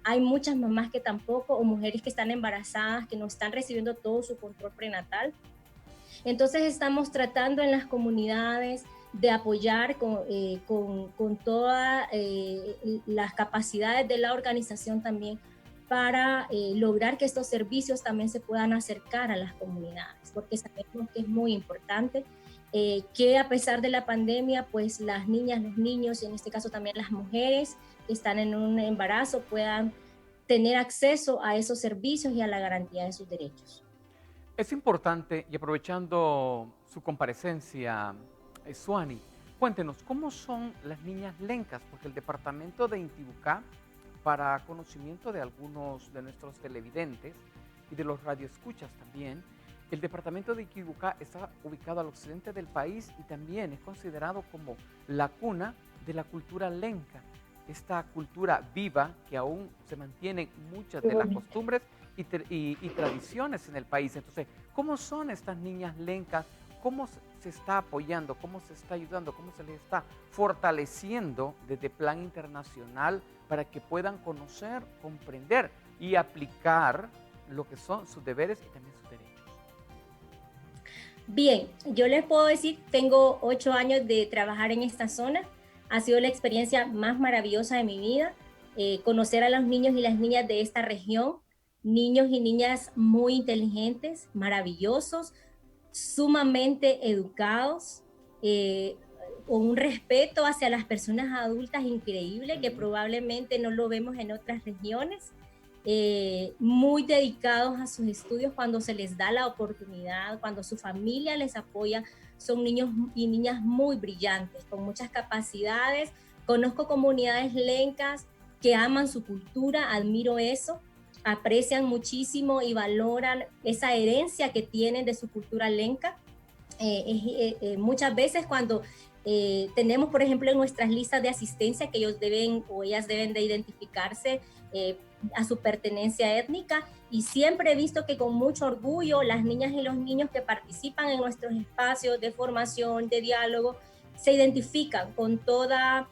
Hay muchas mamás que tampoco, o mujeres que están embarazadas, que no están recibiendo todo su control prenatal. Entonces estamos tratando en las comunidades de apoyar con todas las capacidades de la organización también para lograr que estos servicios también se puedan acercar a las comunidades, porque sabemos que es muy importante que a pesar de la pandemia, pues las niñas, los niños y en este caso también las mujeres que están en un embarazo puedan tener acceso a esos servicios y a la garantía de sus derechos. Es importante, y aprovechando su comparecencia, Suani, cuéntenos, ¿cómo son las niñas lencas? Porque el departamento de Intibucá, para conocimiento de algunos de nuestros televidentes y de los radioescuchas también, el departamento de Intibucá está ubicado al occidente del país y también es considerado como la cuna de la cultura lenca. esta cultura viva que aún se mantienen muchas de las costumbres y tradiciones en el país. Entonces, ¿cómo son estas niñas lencas? ¿Cómo se está apoyando? ¿Cómo se está ayudando? ¿Cómo se les está fortaleciendo desde Plan Internacional para que puedan conocer, comprender y aplicar lo que son sus deberes y también sus derechos? Bien, yo les puedo decir, tengo 8 años de trabajar en esta zona. Ha sido la experiencia más maravillosa de mi vida, conocer a los niños y las niñas de esta región, niños y niñas muy inteligentes, maravillosos, sumamente educados, con un respeto hacia las personas adultas increíble, que probablemente no lo vemos en otras regiones, muy dedicados a sus estudios cuando se les da la oportunidad, cuando su familia les apoya. Son niños y niñas muy brillantes, con muchas capacidades. Conozco comunidades lencas que aman su cultura, admiro eso, aprecian muchísimo y valoran esa herencia que tienen de su cultura lenca. Muchas veces cuando tenemos, por ejemplo, en nuestras listas de asistencia que ellos deben o ellas deben de identificarse a su pertenencia étnica, y siempre he visto que con mucho orgullo las niñas y los niños que participan en nuestros espacios de formación, de diálogo, se identifican con toda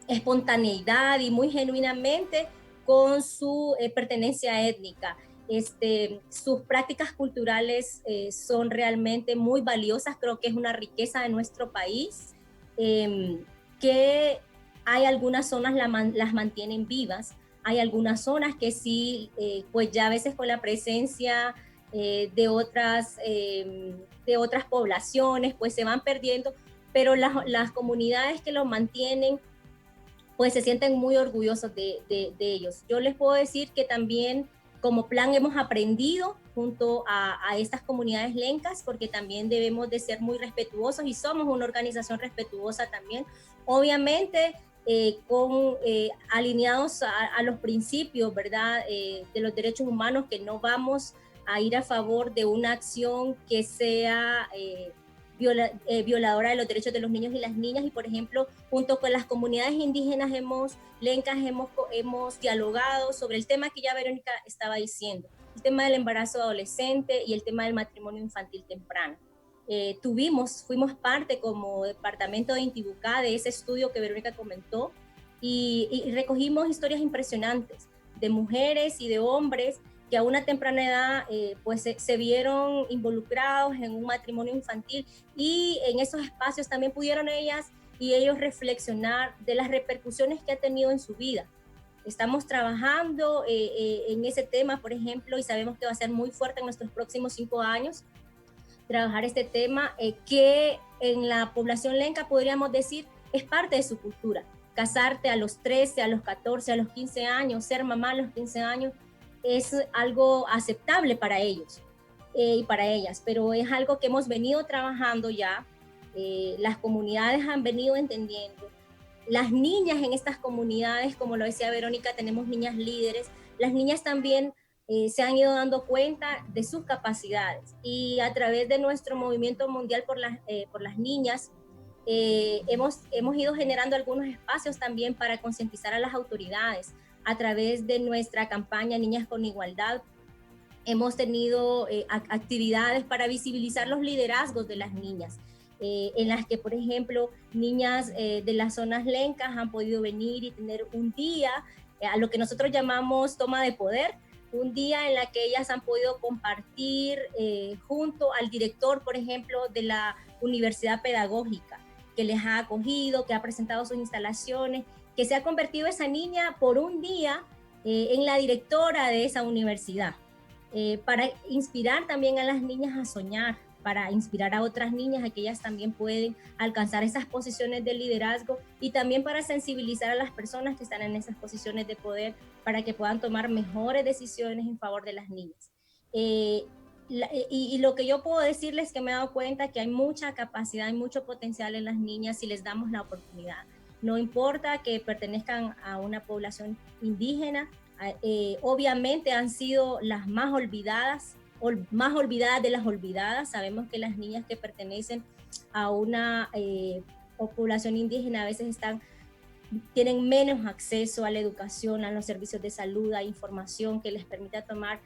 espontaneidad y muy genuinamente con su pertenencia étnica. Sus prácticas culturales son realmente muy valiosas. Creo que es una riqueza de nuestro país, que hay algunas zonas las mantienen vivas, hay algunas zonas que sí, pues ya a veces con la presencia de otras poblaciones, pues se van perdiendo, pero las comunidades que los mantienen, pues se sienten muy orgullosos de ellos. Yo les puedo decir que también como plan hemos aprendido junto a estas comunidades lencas, porque también debemos de ser muy respetuosos y somos una organización respetuosa también, obviamente alineados a los principios, ¿verdad?, de los derechos humanos, que no vamos a ir a favor de una acción que sea violadora de los derechos de los niños y las niñas. Y por ejemplo, junto con las comunidades indígenas lencas hemos dialogado sobre el tema que ya Verónica estaba diciendo, el tema del embarazo adolescente y el tema del matrimonio infantil temprano. Fuimos parte como departamento de Intibucá de ese estudio que Verónica comentó, y recogimos historias impresionantes de mujeres y de hombres que a una temprana edad pues se vieron involucrados en un matrimonio infantil, y en esos espacios también pudieron ellas y ellos reflexionar de las repercusiones que ha tenido en su vida. Estamos trabajando en ese tema, por ejemplo, y sabemos que va a ser muy fuerte en nuestros próximos 5 años, trabajar este tema que en la población lenca podríamos decir es parte de su cultura. Casarte a los 13, a los 14, a los 15 años, ser mamá a los 15 años, es algo aceptable para ellos y para ellas, pero es algo que hemos venido trabajando ya, las comunidades han venido entendiendo. Las niñas en estas comunidades, como lo decía Verónica, tenemos niñas líderes, las niñas también se han ido dando cuenta de sus capacidades, y a través de nuestro movimiento mundial por las niñas, hemos ido generando algunos espacios también para concientizar a las autoridades. A través de nuestra campaña Niñas con Igualdad, hemos tenido actividades para visibilizar los liderazgos de las niñas, en las que, por ejemplo, niñas de las zonas lencas han podido venir y tener un día, a lo que nosotros llamamos toma de poder, un día en la que ellas han podido compartir junto al director, por ejemplo, de la universidad pedagógica, que les ha acogido, que ha presentado sus instalaciones, que se ha convertido esa niña por un día en la directora de esa universidad, para inspirar también a las niñas a soñar, para inspirar a otras niñas a que ellas también pueden alcanzar esas posiciones de liderazgo, y también para sensibilizar a las personas que están en esas posiciones de poder para que puedan tomar mejores decisiones en favor de las niñas. Y lo que yo puedo decirles es que me he dado cuenta que hay mucha capacidad y mucho potencial en las niñas si les damos la oportunidad. No importa que pertenezcan a una población indígena, obviamente han sido las más olvidadas de las olvidadas. Sabemos que las niñas que pertenecen a una población indígena a veces están tienen menos acceso a la educación, a los servicios de salud, a información que les permita tomar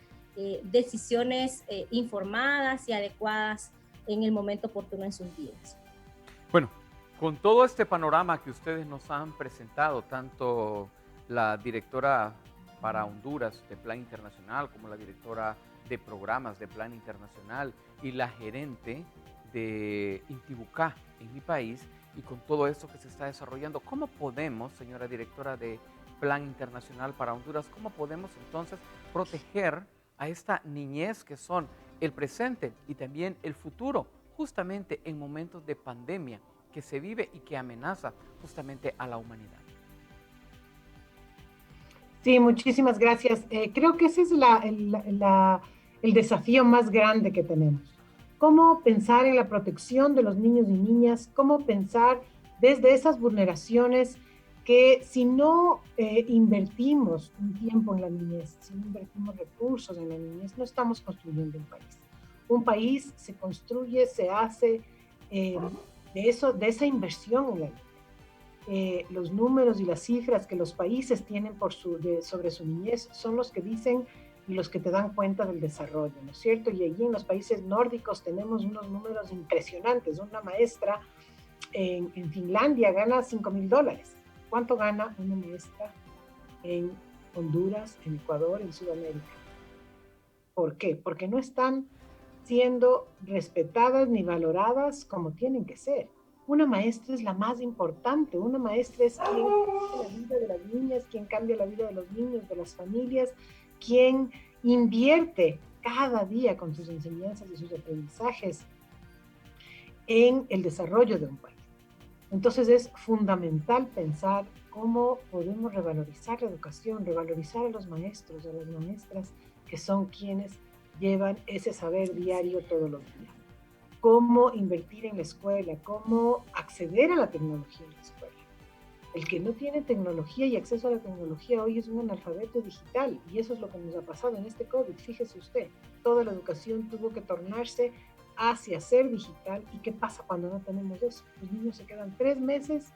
decisiones informadas y adecuadas en el momento oportuno en sus vidas. Bueno, con todo este panorama que ustedes nos han presentado, tanto la directora para Honduras de Plan Internacional como la directora de programas de Plan Internacional y la gerente de Intibucá en mi país, y con todo esto que se está desarrollando, ¿cómo podemos, señora directora de Plan Internacional para Honduras, cómo podemos entonces proteger a esta niñez que son el presente y también el futuro, justamente en momentos de pandemia que se vive y que amenaza justamente a la humanidad? Sí, muchísimas gracias. Creo que ese es el desafío más grande que tenemos. Cómo pensar en la protección de los niños y niñas, cómo pensar desde esas vulneraciones que si no invertimos un tiempo en la niñez, si no invertimos recursos en la niñez, no estamos construyendo un país. Un país se construye, se hace de esa inversión en la niñez. Los números y las cifras que los países tienen sobre su niñez son los que dicen y los que te dan cuenta del desarrollo, ¿no es cierto? Y allí en los países nórdicos tenemos unos números impresionantes. Una maestra en Finlandia gana $5,000. ¿Cuánto gana una maestra en Honduras, en Ecuador, en Sudamérica? ¿Por qué? Porque no están siendo respetadas ni valoradas como tienen que ser. Una maestra es la más importante, una maestra es quien cambia la vida de las niñas, quien cambia la vida de los niños, de las familias, quien invierte cada día con sus enseñanzas y sus aprendizajes en el desarrollo de un país. Entonces es fundamental pensar cómo podemos revalorizar la educación, revalorizar a los maestros, a las maestras, que son quienes llevan ese saber diario todos los días. Cómo invertir en la escuela, cómo acceder a la tecnología en la escuela. El que no tiene tecnología y acceso a la tecnología hoy es un analfabeto digital, y eso es lo que nos ha pasado en este COVID. Fíjese usted, toda la educación tuvo que tornarse hacia ser digital. ¿Y qué pasa cuando no tenemos eso? Los niños se quedan 3 meses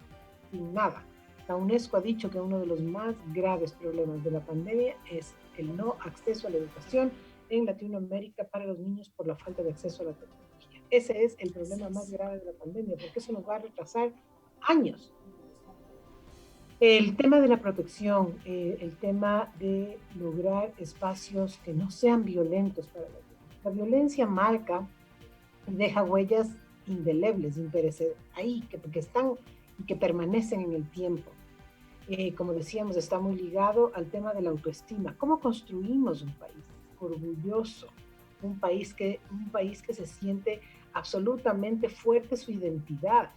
sin nada. La UNESCO ha dicho que uno de los más graves problemas de la pandemia es el no acceso a la educación en Latinoamérica para los niños por la falta de acceso a la tecnología. Ese es el problema más grave de la pandemia, porque eso nos va a retrasar años. El tema de la protección, el tema de lograr espacios que no sean violentos para los niños. La violencia marca y deja huellas indelebles, ahí, que están y que permanecen en el tiempo. Como decíamos, está muy ligado al tema de la autoestima. ¿Cómo construimos un país orgulloso? Un país que se siente absolutamente fuerte su identidad,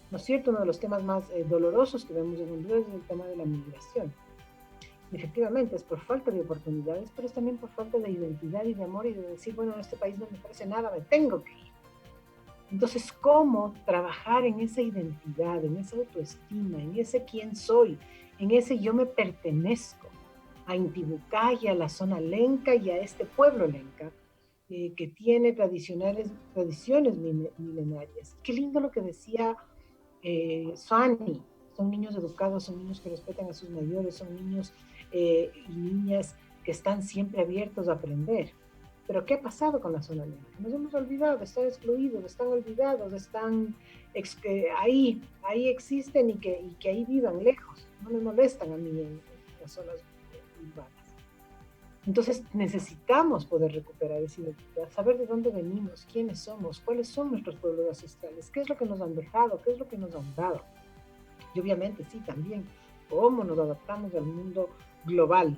¿no es cierto? Uno de los temas más dolorosos que vemos en Honduras es el tema de la migración. Y efectivamente es por falta de oportunidades, pero es también por falta de identidad y de amor y de decir, bueno, en este país no me ofrece nada, me tengo que ir. Entonces, ¿cómo trabajar en esa identidad, en esa autoestima, en ese quién soy, en ese yo me pertenezco a Intibucá y a la zona lenca y a este pueblo lenca? Que tiene tradiciones milenarias. Qué lindo lo que decía Suani. Son niños educados, son niños que respetan a sus mayores, son niños y niñas que están siempre abiertos a aprender. Pero ¿qué ha pasado con la zona lenca? Nos hemos olvidado, están excluidos, están olvidados, están ahí existen y que ahí vivan lejos. No me molestan a mí en las zonas urbanas. Entonces necesitamos poder recuperar esa identidad, saber de dónde venimos, quiénes somos, cuáles son nuestros pueblos ancestrales, qué es lo que nos han dejado, qué es lo que nos han dado. Y obviamente sí, también cómo nos adaptamos al mundo global.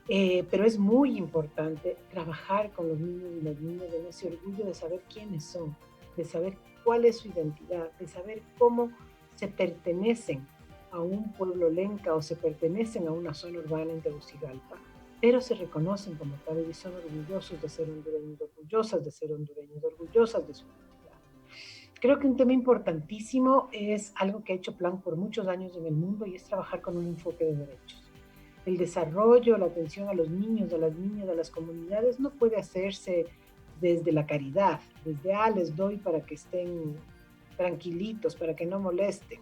Pero es muy importante trabajar con los niños y las niñas en ese orgullo de saber quiénes son, de saber cuál es su identidad, de saber cómo se pertenecen a un pueblo lenca o se pertenecen a una zona urbana en Tegucigalpa, pero se reconocen como tal y son orgullosos de ser hondureños, orgullosas de ser hondureños, orgullosas de su identidad. Creo que un tema importantísimo es algo que ha hecho Plan por muchos años en el mundo y es trabajar con un enfoque de derechos. El desarrollo, la atención a los niños, a las niñas, a las comunidades no puede hacerse desde la caridad, desde les doy para que estén tranquilitos, para que no molesten.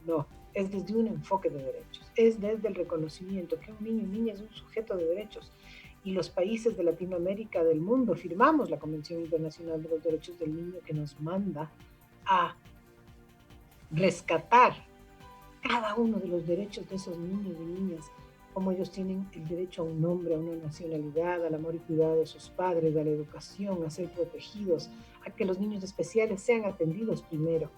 No, es desde un enfoque de derechos, es desde el reconocimiento que un niño y niña es un sujeto de derechos. Y los países de Latinoamérica, del mundo, firmamos la Convención Internacional de los Derechos del Niño, que nos manda a rescatar cada uno de los derechos de esos niños y niñas, como ellos tienen el derecho a un nombre, a una nacionalidad, al amor y cuidado de sus padres, a la educación, a ser protegidos, a que los niños especiales sean atendidos primero.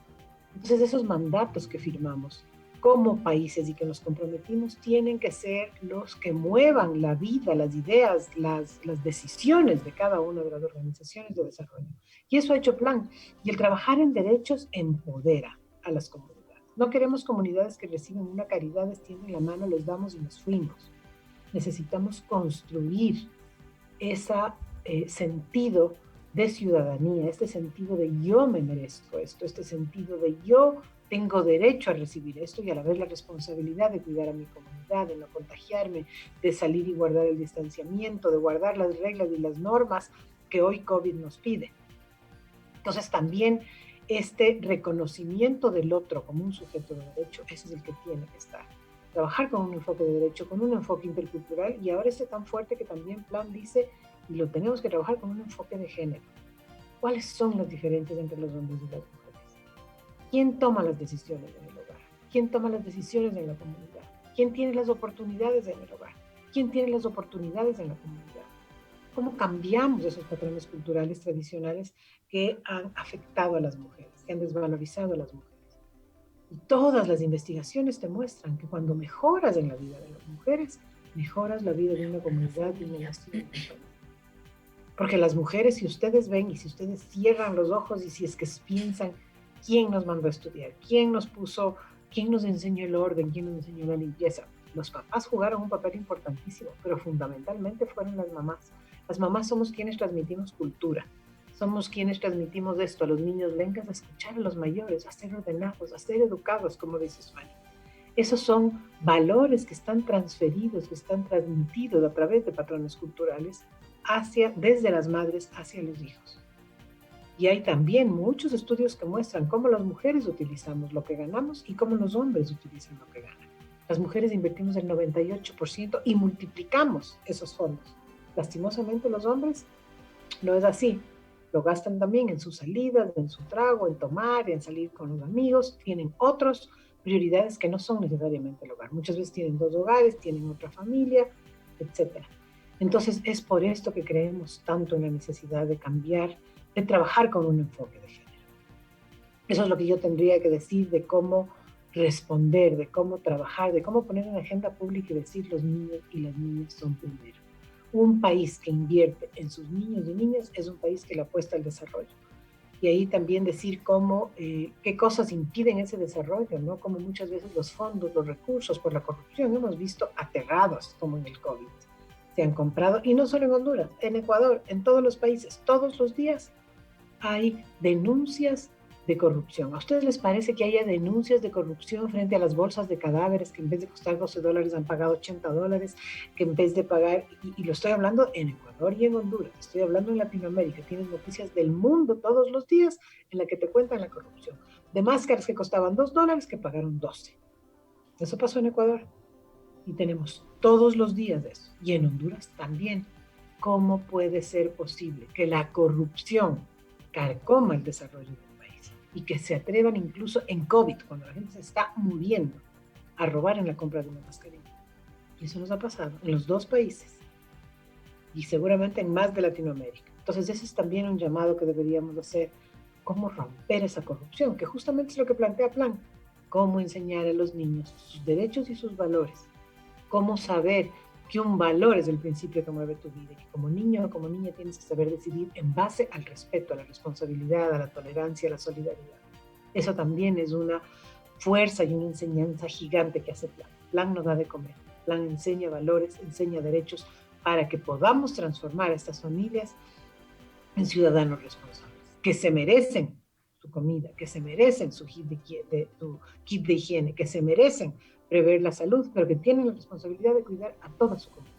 Entonces, esos mandatos que firmamos como países y que nos comprometimos tienen que ser los que muevan la vida, las ideas, las decisiones de cada una de las organizaciones de desarrollo. Y eso ha hecho Plan. Y el trabajar en derechos empodera a las comunidades. No queremos comunidades que reciben una caridad, extienden la mano, les damos y nos fuimos. Necesitamos construir ese sentido de ciudadanía, este sentido de yo me merezco esto, este sentido de yo tengo derecho a recibir esto y a la vez la responsabilidad de cuidar a mi comunidad, de no contagiarme, de salir y guardar el distanciamiento, de guardar las reglas y las normas que hoy COVID nos pide. Entonces también este reconocimiento del otro como un sujeto de derecho, ese es el que tiene que estar. Trabajar con un enfoque de derecho, con un enfoque intercultural, y ahora este tan fuerte que también Plan dice, y lo tenemos que trabajar con un enfoque de género. ¿Cuáles son las diferencias entre los hombres y las mujeres? ¿Quién toma las decisiones en el hogar? ¿Quién toma las decisiones en la comunidad? ¿Quién tiene las oportunidades en el hogar? ¿Quién tiene las oportunidades en la comunidad? ¿Cómo cambiamos esos patrones culturales tradicionales que han afectado a las mujeres, que han desvalorizado a las mujeres? Y todas las investigaciones te muestran que cuando mejoras en la vida de las mujeres, mejoras la vida de una comunidad y una nación. Porque las mujeres, si ustedes ven y si ustedes cierran los ojos y si es que piensan, ¿quién nos mandó a estudiar? ¿Quién nos puso, quién nos enseñó el orden? ¿Quién nos enseñó la limpieza? Los papás jugaron un papel importantísimo, pero fundamentalmente fueron las mamás. Las mamás somos quienes transmitimos cultura. Somos quienes transmitimos esto a los niños. Vengan a escuchar a los mayores, a ser ordenados, a ser educados, como dice Suani. Esos son valores que están transferidos, que están transmitidos a través de patrones culturales desde las madres hacia los hijos. Y hay también muchos estudios que muestran cómo las mujeres utilizamos lo que ganamos y cómo los hombres utilizan lo que ganan. Las mujeres invertimos el 98% y multiplicamos esos fondos. Lastimosamente los hombres no es así. Lo gastan también en sus salidas, en su trago, en tomar, en salir con los amigos. Tienen otras prioridades que no son necesariamente el hogar. Muchas veces tienen 2 hogares, tienen otra familia, etc. Entonces es por esto que creemos tanto en la necesidad de cambiar, de trabajar con un enfoque de género. Eso es lo que yo tendría que decir de cómo responder, de cómo trabajar, de cómo poner en la agenda pública y decir los niños y las niñas son primero. Un país que invierte en sus niños y niñas es un país que le apuesta al desarrollo. Y ahí también decir cómo, qué cosas impiden ese desarrollo, ¿no? Como muchas veces los fondos, los recursos por la corrupción hemos visto aterrados, como en el COVID. Se han comprado, y no solo en Honduras, en Ecuador, en todos los países, todos los días hay denuncias de corrupción. ¿A ustedes les parece que haya denuncias de corrupción frente a las bolsas de cadáveres que en vez de costar $12 han pagado $80, que en vez de pagar, y lo estoy hablando en Ecuador y en Honduras, estoy hablando en Latinoamérica, tienes noticias del mundo todos los días en la que te cuentan la corrupción, de máscaras que costaban $2 que pagaron 12. Eso pasó en Ecuador y tenemos todos los días de eso, y en Honduras también. ¿Cómo puede ser posible que la corrupción carcoma el desarrollo de un país y que se atrevan incluso en COVID, cuando la gente se está muriendo, a robar en la compra de una mascarilla? Y eso nos ha pasado en los 2 países y seguramente en más de Latinoamérica. Entonces ese es también un llamado que deberíamos hacer, cómo romper esa corrupción, que justamente es lo que plantea Plan, cómo enseñar a los niños sus derechos y sus valores, cómo saber que un valor es el principio que mueve tu vida, y que como niño o como niña tienes que saber decidir en base al respeto, a la responsabilidad, a la tolerancia, a la solidaridad. Eso también es una fuerza y una enseñanza gigante que hace Plan. Plan nos da de comer, Plan enseña valores, enseña derechos para que podamos transformar a estas familias en ciudadanos responsables, que se merecen su comida, que se merecen su kit de higiene, que se merecen prever la salud, pero que tienen la responsabilidad de cuidar a toda su comunidad.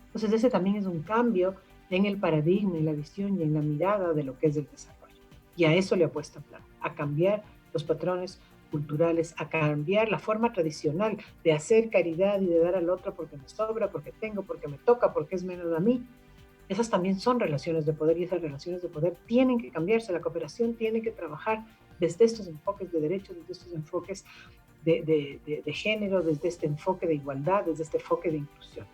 Entonces ese también es un cambio en el paradigma, en la visión y en la mirada de lo que es el desarrollo. Y a eso le apuesta Plan, a cambiar los patrones culturales, a cambiar la forma tradicional de hacer caridad y de dar al otro porque me sobra, porque tengo, porque me toca, porque es menos a mí. Esas también son relaciones de poder y esas relaciones de poder tienen que cambiarse. La cooperación tiene que trabajar desde estos enfoques de derechos, desde estos enfoques de género, desde este enfoque de igualdad, desde este enfoque de inclusión.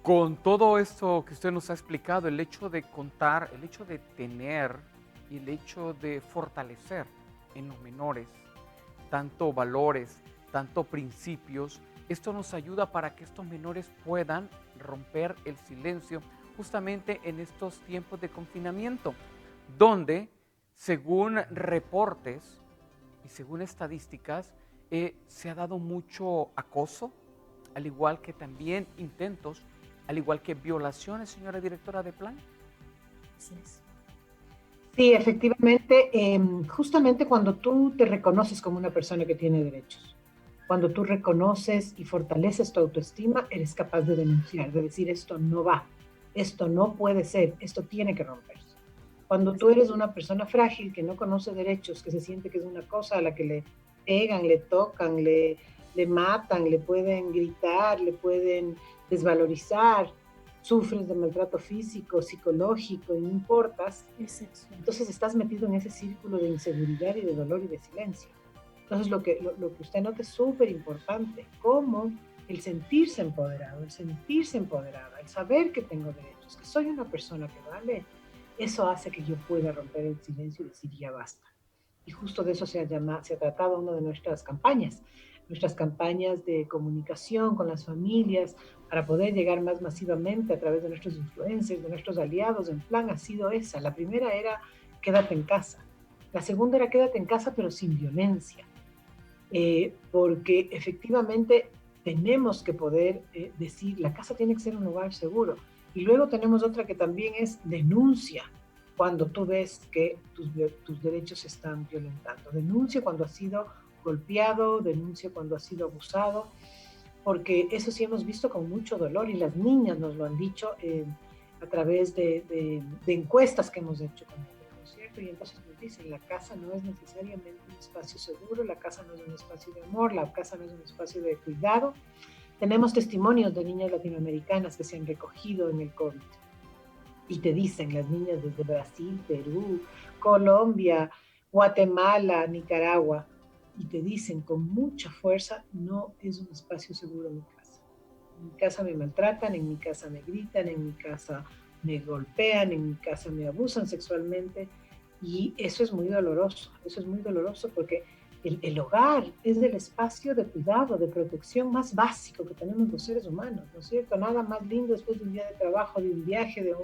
Con todo esto que usted nos ha explicado, el hecho de contar, el hecho de tener y el hecho de fortalecer en los menores tanto valores, tanto principios, esto nos ayuda para que estos menores puedan romper el silencio justamente en estos tiempos de confinamiento, donde según reportes y según estadísticas se ha dado mucho acoso, al igual que también intentos, al igual que violaciones, señora directora de plan. Así es. Sí, efectivamente, justamente cuando tú te reconoces como una persona que tiene derechos, cuando tú reconoces y fortaleces tu autoestima, eres capaz de denunciar, de decir esto no va, esto no puede ser, esto tiene que romperse. Cuando tú eres una persona frágil que no conoce derechos, que se siente que es una cosa a la que le pegan, le tocan, le matan, le pueden gritar, le pueden desvalorizar, sufres de maltrato físico, psicológico, y no importas, entonces estás metido en ese círculo de inseguridad y de dolor y de silencio. Entonces lo que usted nota es súper importante, cómo el sentirse empoderado, el sentirse empoderada, el saber que tengo derechos, que soy una persona que vale, eso hace que yo pueda romper el silencio y decir ya basta. Y justo de eso se ha tratado una de nuestras campañas de comunicación con las familias para poder llegar más masivamente a través de nuestros influencers, de nuestros aliados en plan ha sido esa. La primera era quédate en casa. La segunda era quédate en casa pero sin violencia. Porque efectivamente tenemos que poder decir la casa tiene que ser un lugar seguro. Y luego tenemos otra que también es denuncia cuando tú ves que tus derechos se están violentando. Denuncia cuando has sido golpeado, denuncia cuando has sido abusado, porque eso sí hemos visto con mucho dolor y las niñas nos lo han dicho a través de encuestas que hemos hecho con ellas, ¿no es cierto? Y entonces nos dicen, la casa no es necesariamente un espacio seguro, la casa no es un espacio de amor, la casa no es un espacio de cuidado. Tenemos testimonios de niñas latinoamericanas que se han recogido en el COVID y te dicen, las niñas desde Brasil, Perú, Colombia, Guatemala, Nicaragua, y te dicen con mucha fuerza, no es un espacio seguro mi casa. En mi casa me maltratan, en mi casa me gritan, en mi casa me golpean, en mi casa me abusan sexualmente, y eso es muy doloroso porque el hogar es el espacio de cuidado, de protección más básico que tenemos los seres humanos, ¿no es cierto? Nada más lindo después de un día de trabajo, de un viaje, de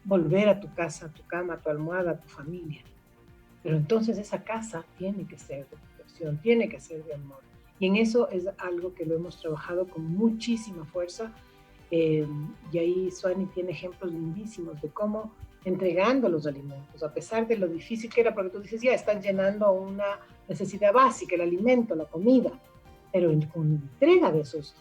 volver a tu casa, a tu cama, a tu almohada, a tu familia. Pero entonces esa casa tiene que ser de protección, tiene que ser de amor. Y en eso es algo que lo hemos trabajado con muchísima fuerza. Y ahí Suani tiene ejemplos lindísimos de cómo entregando los alimentos, a pesar de lo difícil que era, porque tú dices, ya están llenando una necesidad básica, el alimento, la comida, pero con la entrega de esos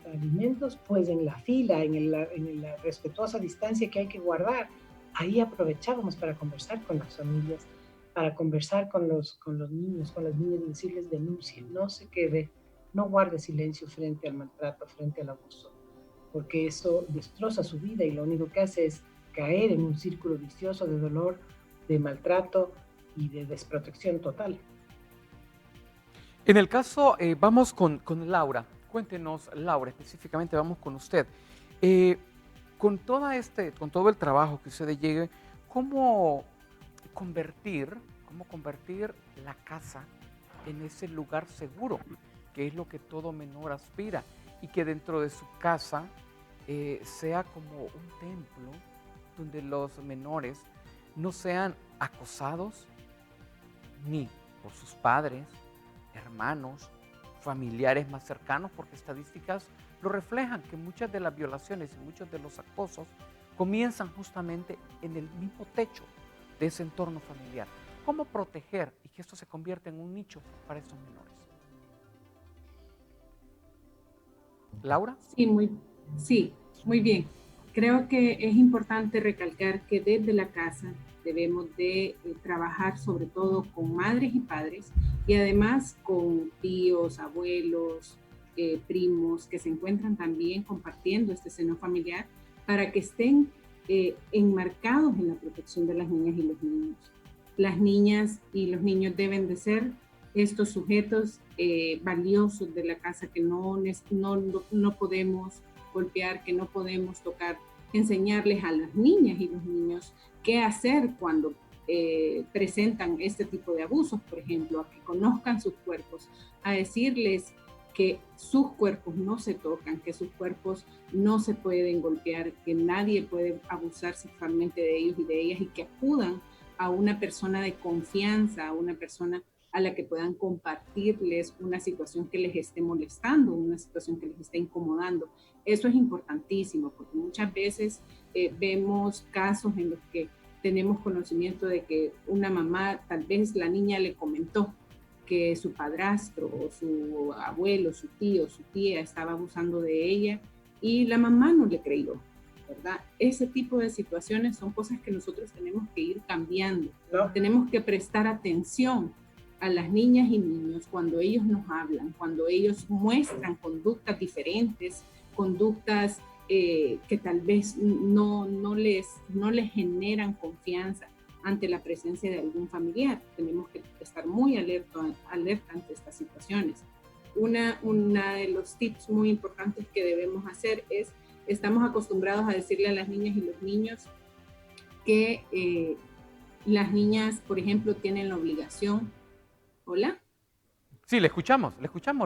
alimentos, pues en la fila, en la respetuosa distancia que hay que guardar, ahí aprovechábamos para conversar con las familias, para conversar con los niños, con las niñas, y decirles denuncien, no se quede, no guarde silencio frente al maltrato, frente al abuso, porque eso destroza su vida y lo único que hace es caer en un círculo vicioso de dolor, de maltrato y de desprotección total. En el caso, vamos con Laura. Cuéntenos, Laura, específicamente vamos con usted. Con todo el trabajo que usted llegue, ¿cómo convertir la casa en ese lugar seguro, que es lo que todo menor aspira, y que dentro de su casa sea como un templo donde los menores no sean acosados ni por sus padres, hermanos, familiares más cercanos, porque estadísticas lo reflejan, que muchas de las violaciones y muchos de los acosos comienzan justamente en el mismo techo de ese entorno familiar. ¿Cómo proteger y que esto se convierta en un nicho para estos menores? ¿Laura? Sí, muy bien. Creo que es importante recalcar que desde la casa debemos de trabajar sobre todo con madres y padres y además con tíos, abuelos, primos que se encuentran también compartiendo este seno familiar para que estén enmarcados en la protección de las niñas y los niños. Las niñas y los niños deben de ser estos sujetos valiosos de la casa que no podemos golpear, que no podemos tocar, enseñarles a las niñas y los niños qué hacer cuando presentan este tipo de abusos, por ejemplo, a que conozcan sus cuerpos, a decirles que sus cuerpos no se tocan, que sus cuerpos no se pueden golpear, que nadie puede abusar sexualmente de ellos y de ellas y que acudan a una persona de confianza, a una persona a la que puedan compartirles una situación que les esté molestando, una situación que les esté incomodando. Eso es importantísimo porque muchas veces vemos casos en los que tenemos conocimiento de que una mamá, tal vez la niña le comentó que su padrastro o su abuelo, su tío, su tía estaba abusando de ella y la mamá no le creyó, ¿verdad? Ese tipo de situaciones son cosas que nosotros tenemos que ir cambiando. ¿No? Tenemos que prestar atención a las niñas y niños cuando ellos nos hablan, cuando ellos muestran conductas diferentes, conductas que tal vez no les generan confianza ante la presencia de algún familiar. Tenemos que estar muy alerta ante estas situaciones. Una de los tips muy importantes que debemos hacer es, estamos acostumbrados a decirle a las niñas y los niños que las niñas, por ejemplo, tienen la obligación. ¿Hola? Sí, le escuchamos,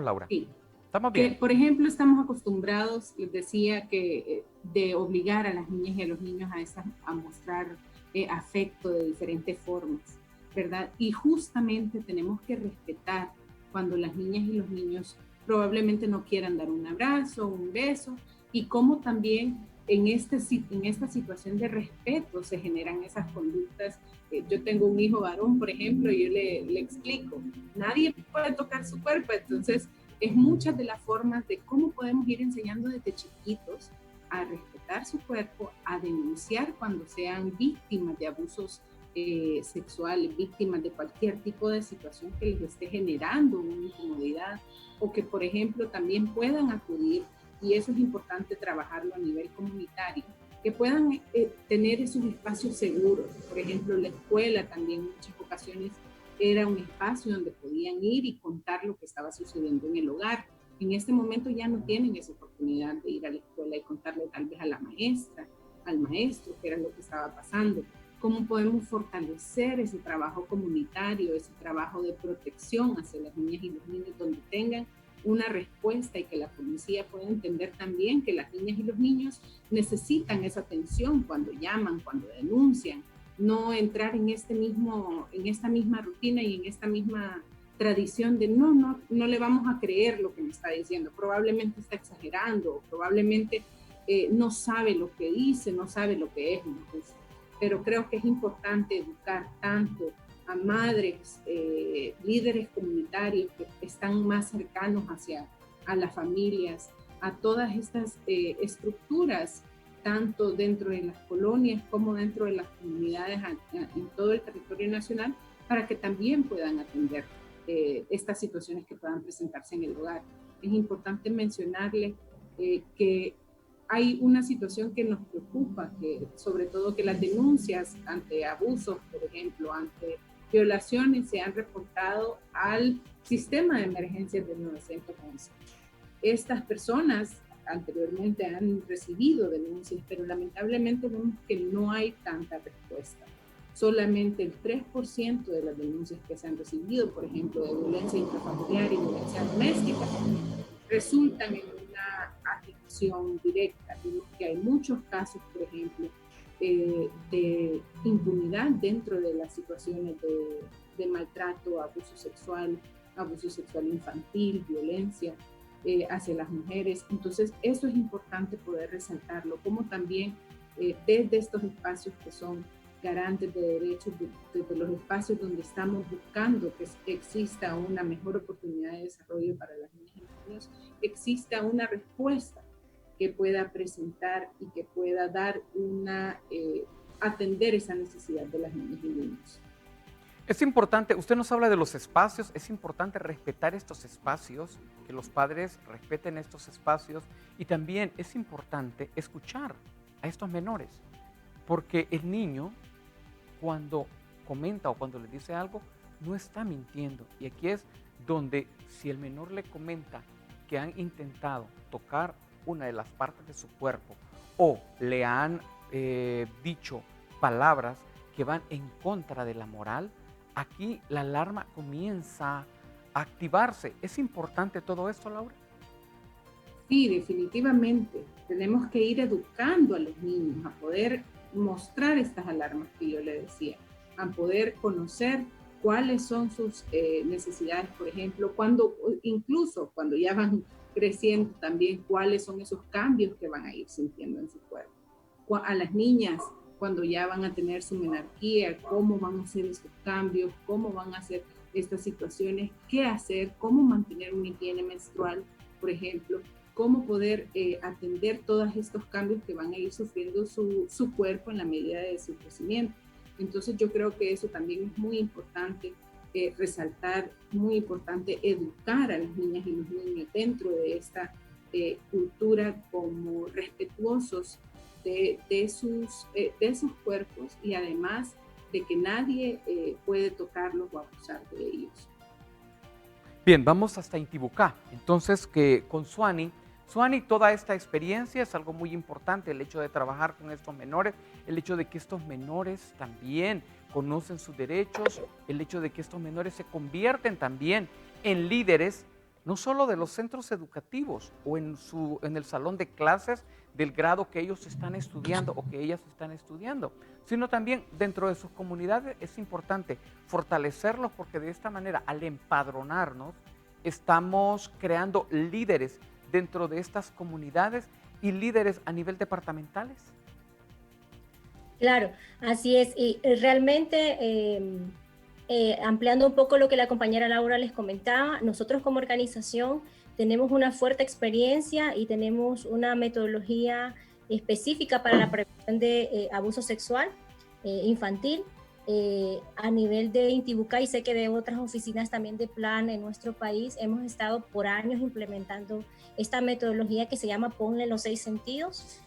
Laura. Sí. Estamos bien. Que, por ejemplo, estamos acostumbrados, les decía, que de obligar a las niñas y a los niños a mostrar afecto de diferentes formas, ¿verdad? Y justamente tenemos que respetar cuando las niñas y los niños probablemente no quieran dar un abrazo, un beso, y cómo también en esta situación de respeto se generan esas conductas. Yo tengo un hijo varón, por ejemplo, y yo le explico, nadie puede tocar su cuerpo, entonces es muchas de las formas de cómo podemos ir enseñando desde chiquitos a respetar su cuerpo, a denunciar cuando sean víctimas de abusos sexuales, víctimas de cualquier tipo de situación que les esté generando una incomodidad, o que, por ejemplo, también puedan acudir, y eso es importante trabajarlo a nivel comunitario, que puedan tener esos espacios seguros. Por ejemplo, la escuela también en muchas ocasiones era un espacio donde podían ir y contar lo que estaba sucediendo en el hogar. En este momento ya no tienen esa oportunidad de ir a la escuela y contarle tal vez a la maestra, al maestro, qué era lo que estaba pasando. ¿Cómo podemos fortalecer ese trabajo comunitario, ese trabajo de protección hacia las niñas y los niños, donde tengan una respuesta y que la policía pueda entender también que las niñas y los niños necesitan esa atención cuando llaman, cuando denuncian? No entrar en esta misma rutina y en esta misma tradición de no le vamos a creer lo que me está diciendo, probablemente está exagerando, probablemente no sabe lo que dice, no sabe lo que es injusto. Pero creo que es importante educar tanto a madres, líderes comunitarios que están más cercanos a las familias, a todas estas estructuras, tanto dentro de las colonias como dentro de las comunidades en todo el territorio nacional, para que también puedan atender estas situaciones que puedan presentarse en el hogar. Es importante mencionarles que hay una situación que nos preocupa, que sobre todo que las denuncias ante abusos, por ejemplo, ante violaciones, se han reportado al sistema de emergencias del 911. Estas personas anteriormente han recibido denuncias, pero lamentablemente vemos que no hay tanta respuesta. Solamente el 3% de las denuncias que se han recibido, por ejemplo, de violencia intrafamiliar y violencia doméstica, resultan en una atención directa. Vemos que hay muchos casos, por ejemplo, de impunidad dentro de las situaciones de maltrato, abuso sexual infantil, violencia hacia las mujeres. Entonces, eso es importante poder resaltarlo, como también desde estos espacios que son garantes de derechos, desde los espacios donde estamos buscando que exista una mejor oportunidad de desarrollo para las niñas y los niños, exista una respuesta que pueda presentar y que pueda dar una atender esa necesidad de las niñas y niños. Es importante, usted nos habla de los espacios, es importante respetar estos espacios, que los padres respeten estos espacios, y también es importante escuchar a estos menores, porque el niño cuando comenta o cuando le dice algo no está mintiendo, y aquí es donde si el menor le comenta que han intentado tocar una de las partes de su cuerpo o le han dicho palabras que van en contra de la moral, aquí la alarma comienza a activarse. ¿Es importante todo esto, Laura? Sí, definitivamente. Tenemos que ir educando a los niños a poder mostrar estas alarmas que yo le decía, a poder conocer cuáles son sus necesidades, por ejemplo, incluso cuando ya van creciendo también, cuáles son esos cambios que van a ir sintiendo en su cuerpo. A las niñas, cuando ya van a tener su menarquía, cómo van a hacer estos cambios, cómo van a hacer estas situaciones, qué hacer, cómo mantener una higiene menstrual, por ejemplo, cómo poder atender todos estos cambios que van a ir sufriendo su cuerpo en la medida de su crecimiento. Entonces yo creo que eso también es muy importante resaltar, muy importante educar a las niñas y los niños dentro de esta cultura como respetuosos de sus cuerpos, y además de que nadie puede tocarlos o abusar de ellos. Bien, vamos hasta Intibucá. Entonces, que con Suani, toda esta experiencia es algo muy importante, el hecho de trabajar con estos menores, el hecho de que estos menores también conocen sus derechos, el hecho de que estos menores se convierten también en líderes, no solo de los centros educativos o en el salón de clases del grado que ellos están estudiando o que ellas están estudiando, sino también dentro de sus comunidades. Es importante fortalecerlos, porque de esta manera, al empadronarnos, estamos creando líderes dentro de estas comunidades y líderes a nivel departamentales. Claro, así es. Y realmente, ampliando un poco lo que la compañera Laura les comentaba, nosotros como organización tenemos una fuerte experiencia y tenemos una metodología específica para la prevención de abuso sexual infantil a nivel de Intibucá, y sé que de otras oficinas también de plan en nuestro país. Hemos estado por años implementando esta metodología que se llama Ponle los 6 sentidos,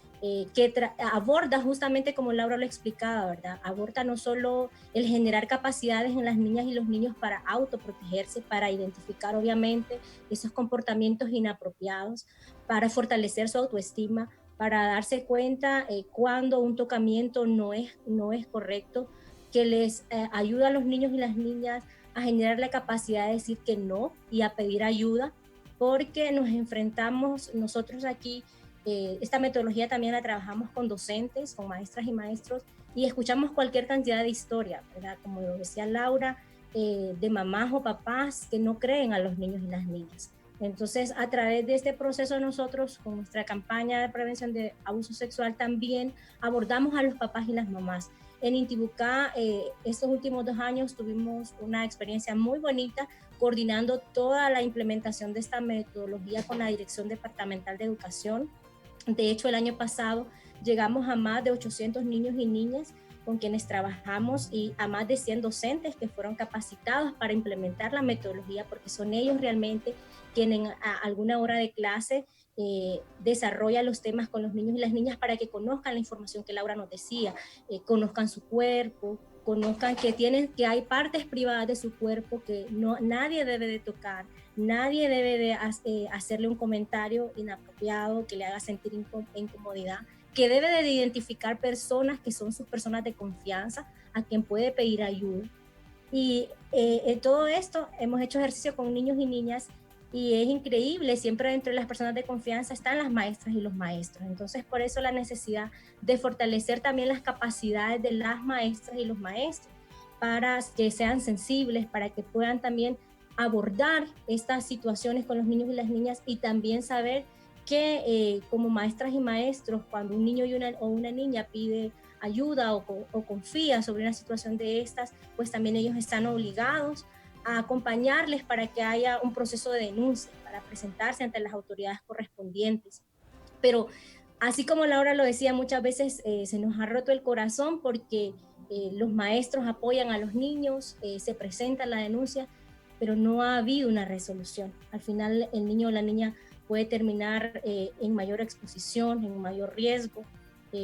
que aborda justamente como Laura lo explicaba, ¿verdad? Aborda no solo el generar capacidades en las niñas y los niños para autoprotegerse, para identificar obviamente esos comportamientos inapropiados, para fortalecer su autoestima, para darse cuenta cuando un tocamiento no es correcto, que les ayuda a los niños y las niñas a generar la capacidad de decir que no y a pedir ayuda, porque nos enfrentamos nosotros aquí. Esta metodología también la trabajamos con docentes, con maestras y maestros, y escuchamos cualquier cantidad de historias, ¿verdad? Como lo decía Laura, de mamás o papás que no creen a los niños y las niñas. Entonces, a través de este proceso, nosotros, con nuestra campaña de prevención de abuso sexual, también abordamos a los papás y las mamás. En Intibucá, estos últimos 2 años tuvimos una experiencia muy bonita coordinando toda la implementación de esta metodología con la Dirección Departamental de Educación. De hecho, el año pasado llegamos a más de 800 niños y niñas con quienes trabajamos, y a más de 100 docentes que fueron capacitados para implementar la metodología, porque son ellos realmente quienes a alguna hora de clase desarrollan los temas con los niños y las niñas para que conozcan la información que Laura nos decía, conozcan su cuerpo, conozcan que hay partes privadas de su cuerpo que nadie debe de tocar, nadie debe de hacerle un comentario inapropiado que le haga sentir incomodidad, que debe de identificar personas que son sus personas de confianza, a quien puede pedir ayuda. Y en todo esto hemos hecho ejercicio con niños y niñas, y es increíble, siempre dentro de las personas de confianza están las maestras y los maestros. Entonces, por eso la necesidad de fortalecer también las capacidades de las maestras y los maestros, para que sean sensibles, para que puedan también abordar estas situaciones con los niños y las niñas, y también saber que como maestras y maestros, cuando un niño o una niña pide ayuda o confía sobre una situación de estas, pues también ellos están obligados a acompañarles para que haya un proceso de denuncia, para presentarse ante las autoridades correspondientes. Pero Así como Laura lo decía, muchas veces se nos ha roto el corazón porque los maestros apoyan a los niños, se presenta la denuncia, pero no ha habido una resolución. Al final el niño o la niña puede terminar en mayor exposición, en mayor riesgo,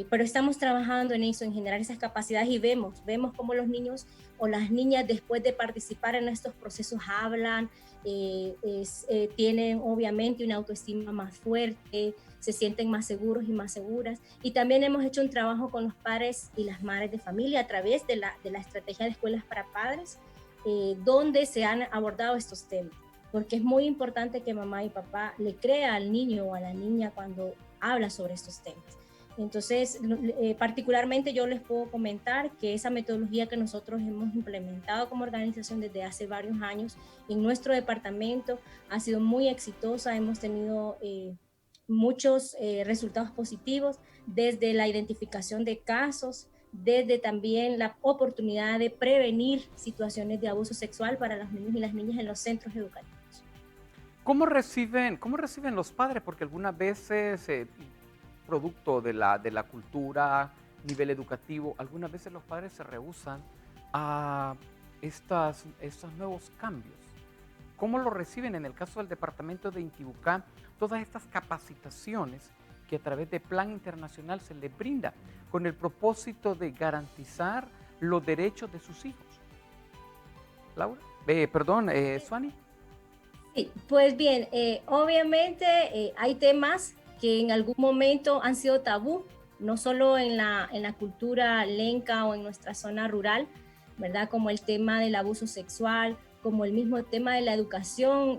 pero estamos trabajando en eso, en generar esas capacidades, y vemos cómo los niños o las niñas, después de participar en estos procesos, hablan, tienen obviamente una autoestima más fuerte, se sienten más seguros y más seguras. Y también hemos hecho un trabajo con los padres y las madres de familia a través de la estrategia de escuelas para padres, donde se han abordado estos temas, porque es muy importante que mamá y papá le crea al niño o a la niña cuando habla sobre estos temas. Entonces, particularmente yo les puedo comentar que esa metodología que nosotros hemos implementado como organización desde hace varios años en nuestro departamento ha sido muy exitosa. Hemos tenido muchos resultados positivos, desde la identificación de casos, desde también la oportunidad de prevenir situaciones de abuso sexual para los niños y las niñas en los centros educativos. ¿Cómo reciben los padres? Porque algunas veces, producto de la cultura, nivel educativo, algunas veces los padres se rehúsan a estos nuevos cambios. ¿Cómo lo reciben en el caso del departamento de Intibucá, todas estas capacitaciones que a través de Plan Internacional se les brinda con el propósito de garantizar los derechos de sus hijos? Laura, Suani. Sí, pues bien, obviamente hay temas que en algún momento han sido tabú, no solo en la cultura lenca o en nuestra zona rural, ¿verdad? Como el tema del abuso sexual, como el mismo tema de la educación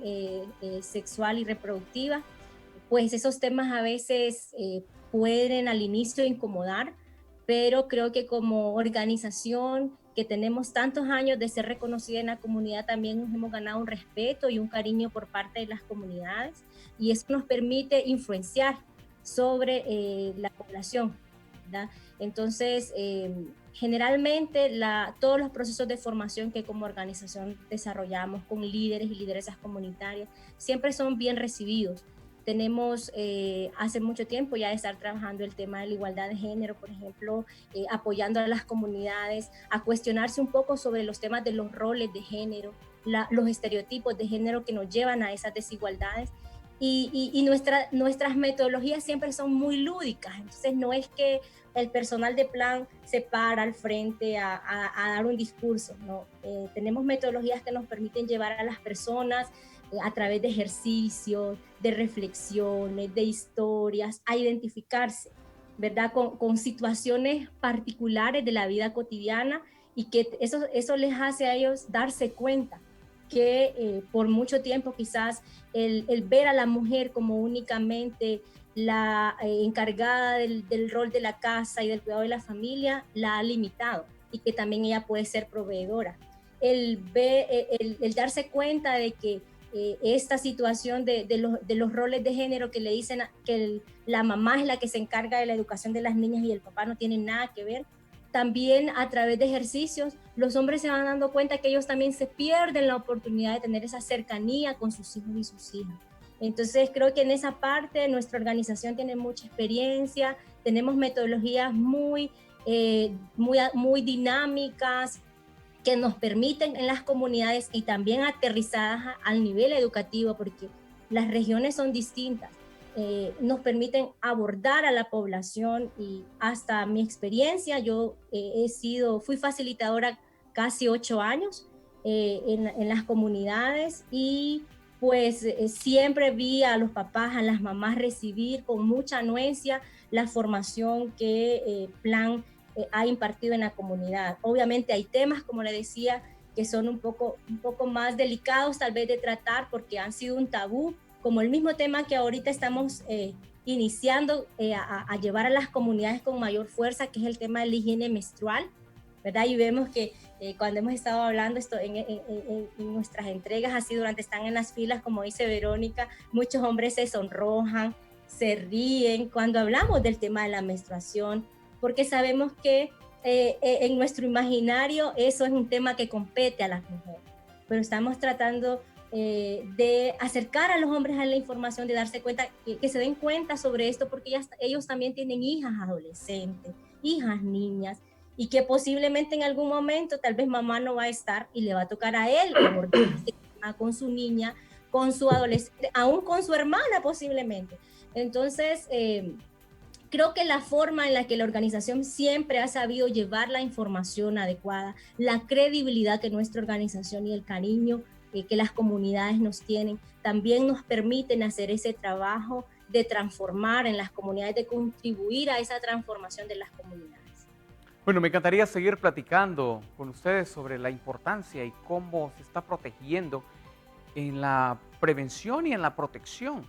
sexual y reproductiva. Pues esos temas a veces pueden al inicio incomodar, pero creo que como organización que tenemos tantos años de ser reconocida en la comunidad, también nos hemos ganado un respeto y un cariño por parte de las comunidades, y eso nos permite influenciar sobre la población, ¿verdad? Entonces, generalmente todos los procesos de formación que como organización desarrollamos con líderes y lideresas comunitarias siempre son bien recibidos. Tenemos hace mucho tiempo ya de estar trabajando el tema de la igualdad de género, por ejemplo, apoyando a las comunidades a cuestionarse un poco sobre los temas de los roles de género, los estereotipos de género que nos llevan a esas desigualdades. Y nuestras metodologías siempre son muy lúdicas, entonces no es que el personal de plan se para al frente a dar un discurso, ¿no? Tenemos metodologías que nos permiten llevar a las personas a través de ejercicios, de reflexiones, de historias, a identificarse, ¿verdad? Con situaciones particulares de la vida cotidiana, y que eso les hace a ellos darse cuenta que por mucho tiempo quizás el ver a la mujer como únicamente la encargada del rol de la casa y del cuidado de la familia la ha limitado, y que también ella puede ser proveedora. El darse cuenta de que esta situación de los roles de género que le dicen que la mamá es la que se encarga de la educación de las niñas y el papá no tiene nada que ver. También a través de ejercicios, los hombres se van dando cuenta que ellos también se pierden la oportunidad de tener esa cercanía con sus hijos y sus hijas. Entonces creo que en esa parte nuestra organización tiene mucha experiencia, tenemos metodologías muy dinámicas que nos permiten en las comunidades, y también aterrizadas al nivel educativo, porque las regiones son distintas. Nos permiten abordar a la población, y hasta mi experiencia, yo fui facilitadora casi 8 años en las comunidades, y pues siempre vi a los papás, a las mamás recibir con mucha anuencia la formación que Plan ha impartido en la comunidad. Obviamente hay temas, como le decía, que son un poco más delicados tal vez de tratar, porque han sido un tabú, como el mismo tema que ahorita estamos iniciando a llevar a las comunidades con mayor fuerza, que es el tema de la higiene menstrual, ¿verdad? Y vemos que cuando hemos estado hablando esto en nuestras entregas, así están en las filas, como dice Verónica, muchos hombres se sonrojan, se ríen cuando hablamos del tema de la menstruación, porque sabemos que en nuestro imaginario eso es un tema que compete a las mujeres, pero estamos tratando de acercar a los hombres a la información, de darse cuenta, que se den cuenta sobre esto, porque ellos también tienen hijas adolescentes, hijas niñas, y que posiblemente en algún momento tal vez mamá no va a estar y le va a tocar a él abordar este tema con su niña, con su adolescente, aún con su hermana posiblemente. Entonces, creo que la forma en la que la organización siempre ha sabido llevar la información adecuada, la credibilidad que nuestra organización y el cariño que las comunidades nos tienen, también nos permiten hacer ese trabajo de transformar en las comunidades, de contribuir a esa transformación de las comunidades. Bueno, me encantaría seguir platicando con ustedes sobre la importancia y cómo se está protegiendo en la prevención y en la protección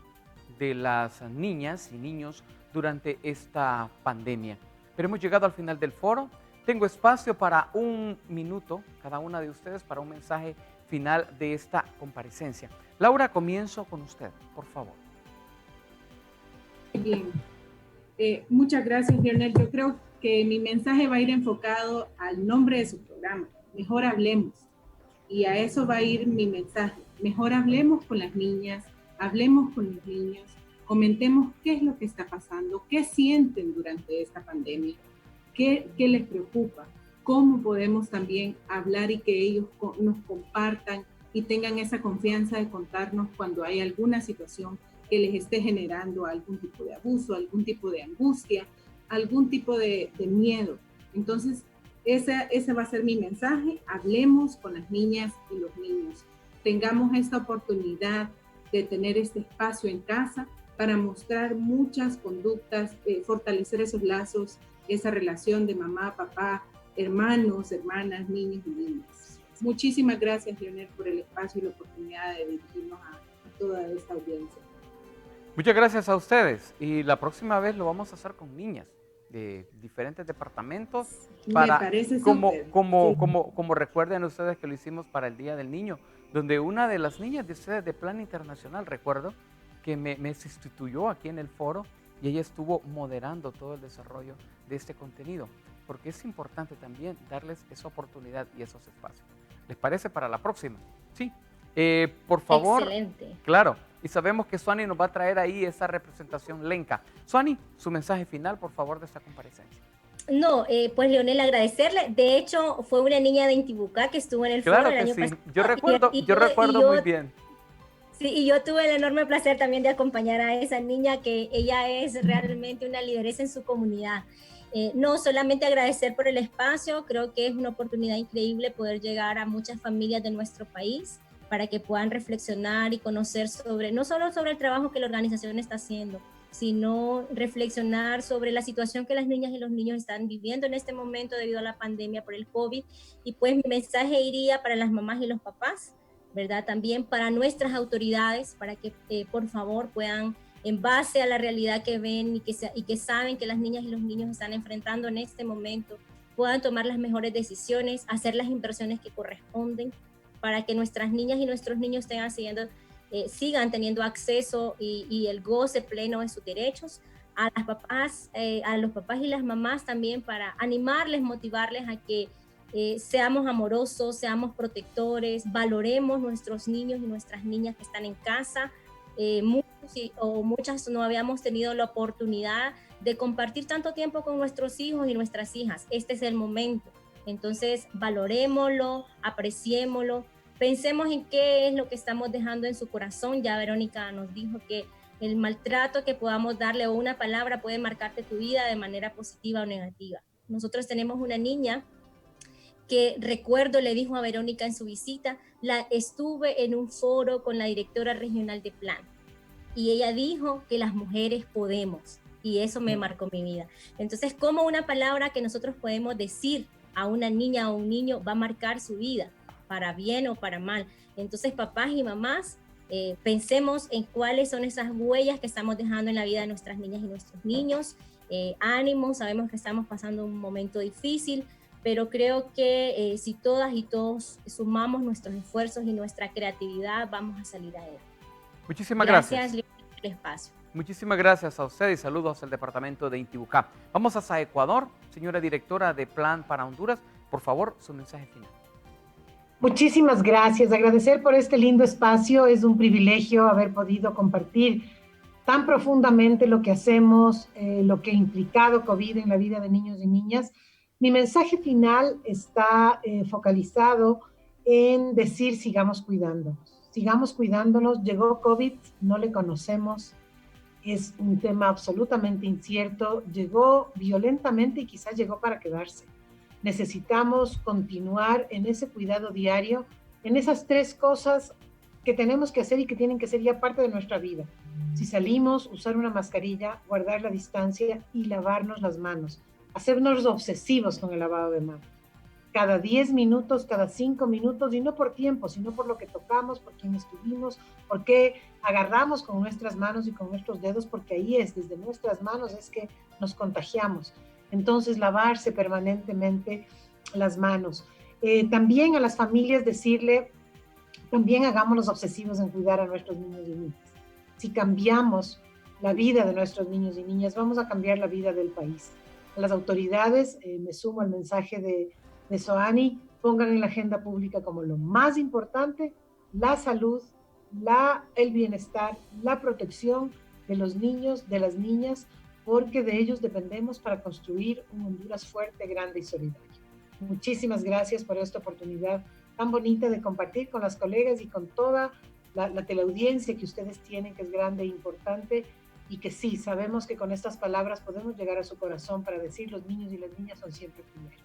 de las niñas y niños durante esta pandemia. Pero hemos llegado al final del foro. Tengo espacio para 1 minuto, cada una de ustedes, para un mensaje final de esta comparecencia. Laura, comienzo con usted, por favor. Bien, muchas gracias, Lionel. Yo creo que mi mensaje va a ir enfocado al nombre de su programa, Mejor Hablemos. Y a eso va a ir mi mensaje. Mejor hablemos con las niñas, hablemos con los niños, comentemos qué es lo que está pasando, qué sienten durante esta pandemia, qué les preocupa, cómo podemos también hablar y que ellos nos compartan y tengan esa confianza de contarnos cuando hay alguna situación que les esté generando algún tipo de abuso, algún tipo de angustia, algún tipo de miedo. Entonces, ese va a ser mi mensaje. Hablemos con las niñas y los niños. Tengamos esta oportunidad de tener este espacio en casa para mostrar muchas conductas, fortalecer esos lazos, esa relación de mamá, papá, hermanos, hermanas, niños y niñas. Muchísimas gracias, Lionel, por el espacio y la oportunidad de dirigirnos a toda esta audiencia. Muchas gracias a ustedes. Y la próxima vez lo vamos a hacer con niñas de diferentes departamentos. Para, me parece como recuerden ustedes que lo hicimos para el Día del Niño, donde una de las niñas de ustedes de Plan Internacional, recuerdo, que me sustituyó aquí en el foro y ella estuvo moderando todo el desarrollo de este contenido, porque es importante también darles esa oportunidad y esos espacios. ¿Les parece para la próxima? Sí. Por favor. Excelente. Claro. Y sabemos que Suani nos va a traer ahí esa representación lenca. Suani, su mensaje final, por favor, de esta comparecencia. No, pues Leonel, agradecerle. De hecho, fue una niña de Intibucá que estuvo en el foro el año pasado. Yo recuerdo muy bien. Sí, y yo tuve el enorme placer también de acompañar a esa niña, que ella es realmente una lideresa en su comunidad. No solamente agradecer por el espacio, creo que es una oportunidad increíble poder llegar a muchas familias de nuestro país para que puedan reflexionar y conocer sobre, no solo sobre el trabajo que la organización está haciendo, sino reflexionar sobre la situación que las niñas y los niños están viviendo en este momento debido a la pandemia por el COVID. Y pues mi mensaje iría para las mamás y los papás, ¿verdad? También para nuestras autoridades, para que por favor puedan, en base a la realidad que ven y que saben que las niñas y los niños están enfrentando en este momento, puedan tomar las mejores decisiones, hacer las inversiones que corresponden para que nuestras niñas y nuestros niños sigan teniendo acceso y el goce pleno de sus derechos. A los papás y las mamás también, para animarles, motivarles a que seamos amorosos, seamos protectores, valoremos nuestros niños y nuestras niñas que están en casa. Muchas no habíamos tenido la oportunidad de compartir tanto tiempo con nuestros hijos y nuestras hijas. Este es el momento. Entonces, valorémoslo, apreciémoslo, pensemos en qué es lo que estamos dejando en su corazón. Ya Verónica nos dijo que el maltrato que podamos darle o una palabra puede marcarte tu vida de manera positiva o negativa. Nosotros tenemos una niña que recuerdo le dijo a Verónica en su visita, estuve en un foro con la directora regional de Plan y ella dijo que las mujeres podemos, y eso me marcó mi vida. Entonces, ¿cómo una palabra que nosotros podemos decir a una niña o un niño va a marcar su vida, para bien o para mal? Entonces, papás y mamás, pensemos en cuáles son esas huellas que estamos dejando en la vida de nuestras niñas y nuestros niños. Ánimo, sabemos que estamos pasando un momento difícil, pero creo que si todas y todos sumamos nuestros esfuerzos y nuestra creatividad, vamos a salir adelante. Muchísimas gracias. Gracias por el espacio. Muchísimas gracias a usted y saludos al departamento de Intibucá. Vamos hasta Ecuador, señora directora de Plan para Honduras. Por favor, su mensaje final. Muchísimas gracias. Agradecer por este lindo espacio. Es un privilegio haber podido compartir tan profundamente lo que hacemos, lo que ha implicado COVID en la vida de niños y niñas. Mi mensaje final está focalizado en decir sigamos cuidándonos. Sigamos cuidándonos. Llegó COVID, no le conocemos. Es un tema absolutamente incierto. Llegó violentamente y quizás llegó para quedarse. Necesitamos continuar en ese cuidado diario, en esas tres cosas que tenemos que hacer y que tienen que ser ya parte de nuestra vida. Si salimos, usar una mascarilla, guardar la distancia y lavarnos las manos. Hacernos obsesivos con el lavado de manos. Cada 10 minutos, cada 5 minutos, y no por tiempo, sino por lo que tocamos, por quién estuvimos, por qué agarramos con nuestras manos y con nuestros dedos, porque ahí es, desde nuestras manos es que nos contagiamos. Entonces, lavarse permanentemente las manos. También a las familias decirle, también hagámonos obsesivos en cuidar a nuestros niños y niñas. Si cambiamos la vida de nuestros niños y niñas, vamos a cambiar la vida del país. A las autoridades, me sumo al mensaje de Soani, pongan en la agenda pública como lo más importante la salud, el bienestar, la protección de los niños, de las niñas, porque de ellos dependemos para construir un Honduras fuerte, grande y solidario. Muchísimas gracias por esta oportunidad tan bonita de compartir con las colegas y con toda la teleaudiencia que ustedes tienen, que es grande e importante, y que sí, sabemos que con estas palabras podemos llegar a su corazón para decir los niños y las niñas son siempre primero.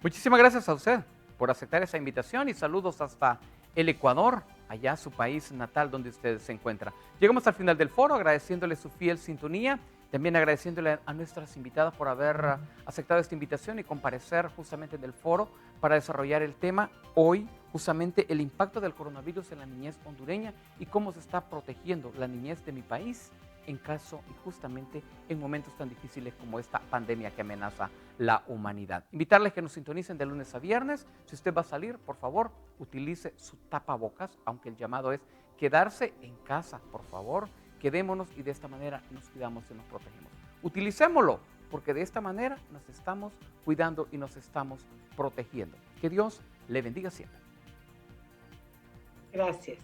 Muchísimas gracias a usted por aceptar esa invitación y saludos hasta el Ecuador, allá su país natal donde usted se encuentra. Llegamos al final del foro agradeciéndole su fiel sintonía, también agradeciéndole a nuestras invitadas por haber aceptado esta invitación y comparecer justamente en el foro para desarrollar el tema hoy, justamente el impacto del coronavirus en la niñez hondureña y cómo se está protegiendo la niñez de mi país en caso y justamente en momentos tan difíciles como esta pandemia que amenaza la humanidad. Invitarles que nos sintonicen de lunes a viernes. Si usted va a salir, por favor, utilice su tapabocas, aunque el llamado es quedarse en casa, por favor. Quedémonos y de esta manera nos cuidamos y nos protegemos. Utilicémoslo, porque de esta manera nos estamos cuidando y nos estamos protegiendo. Que Dios le bendiga siempre. Gracias.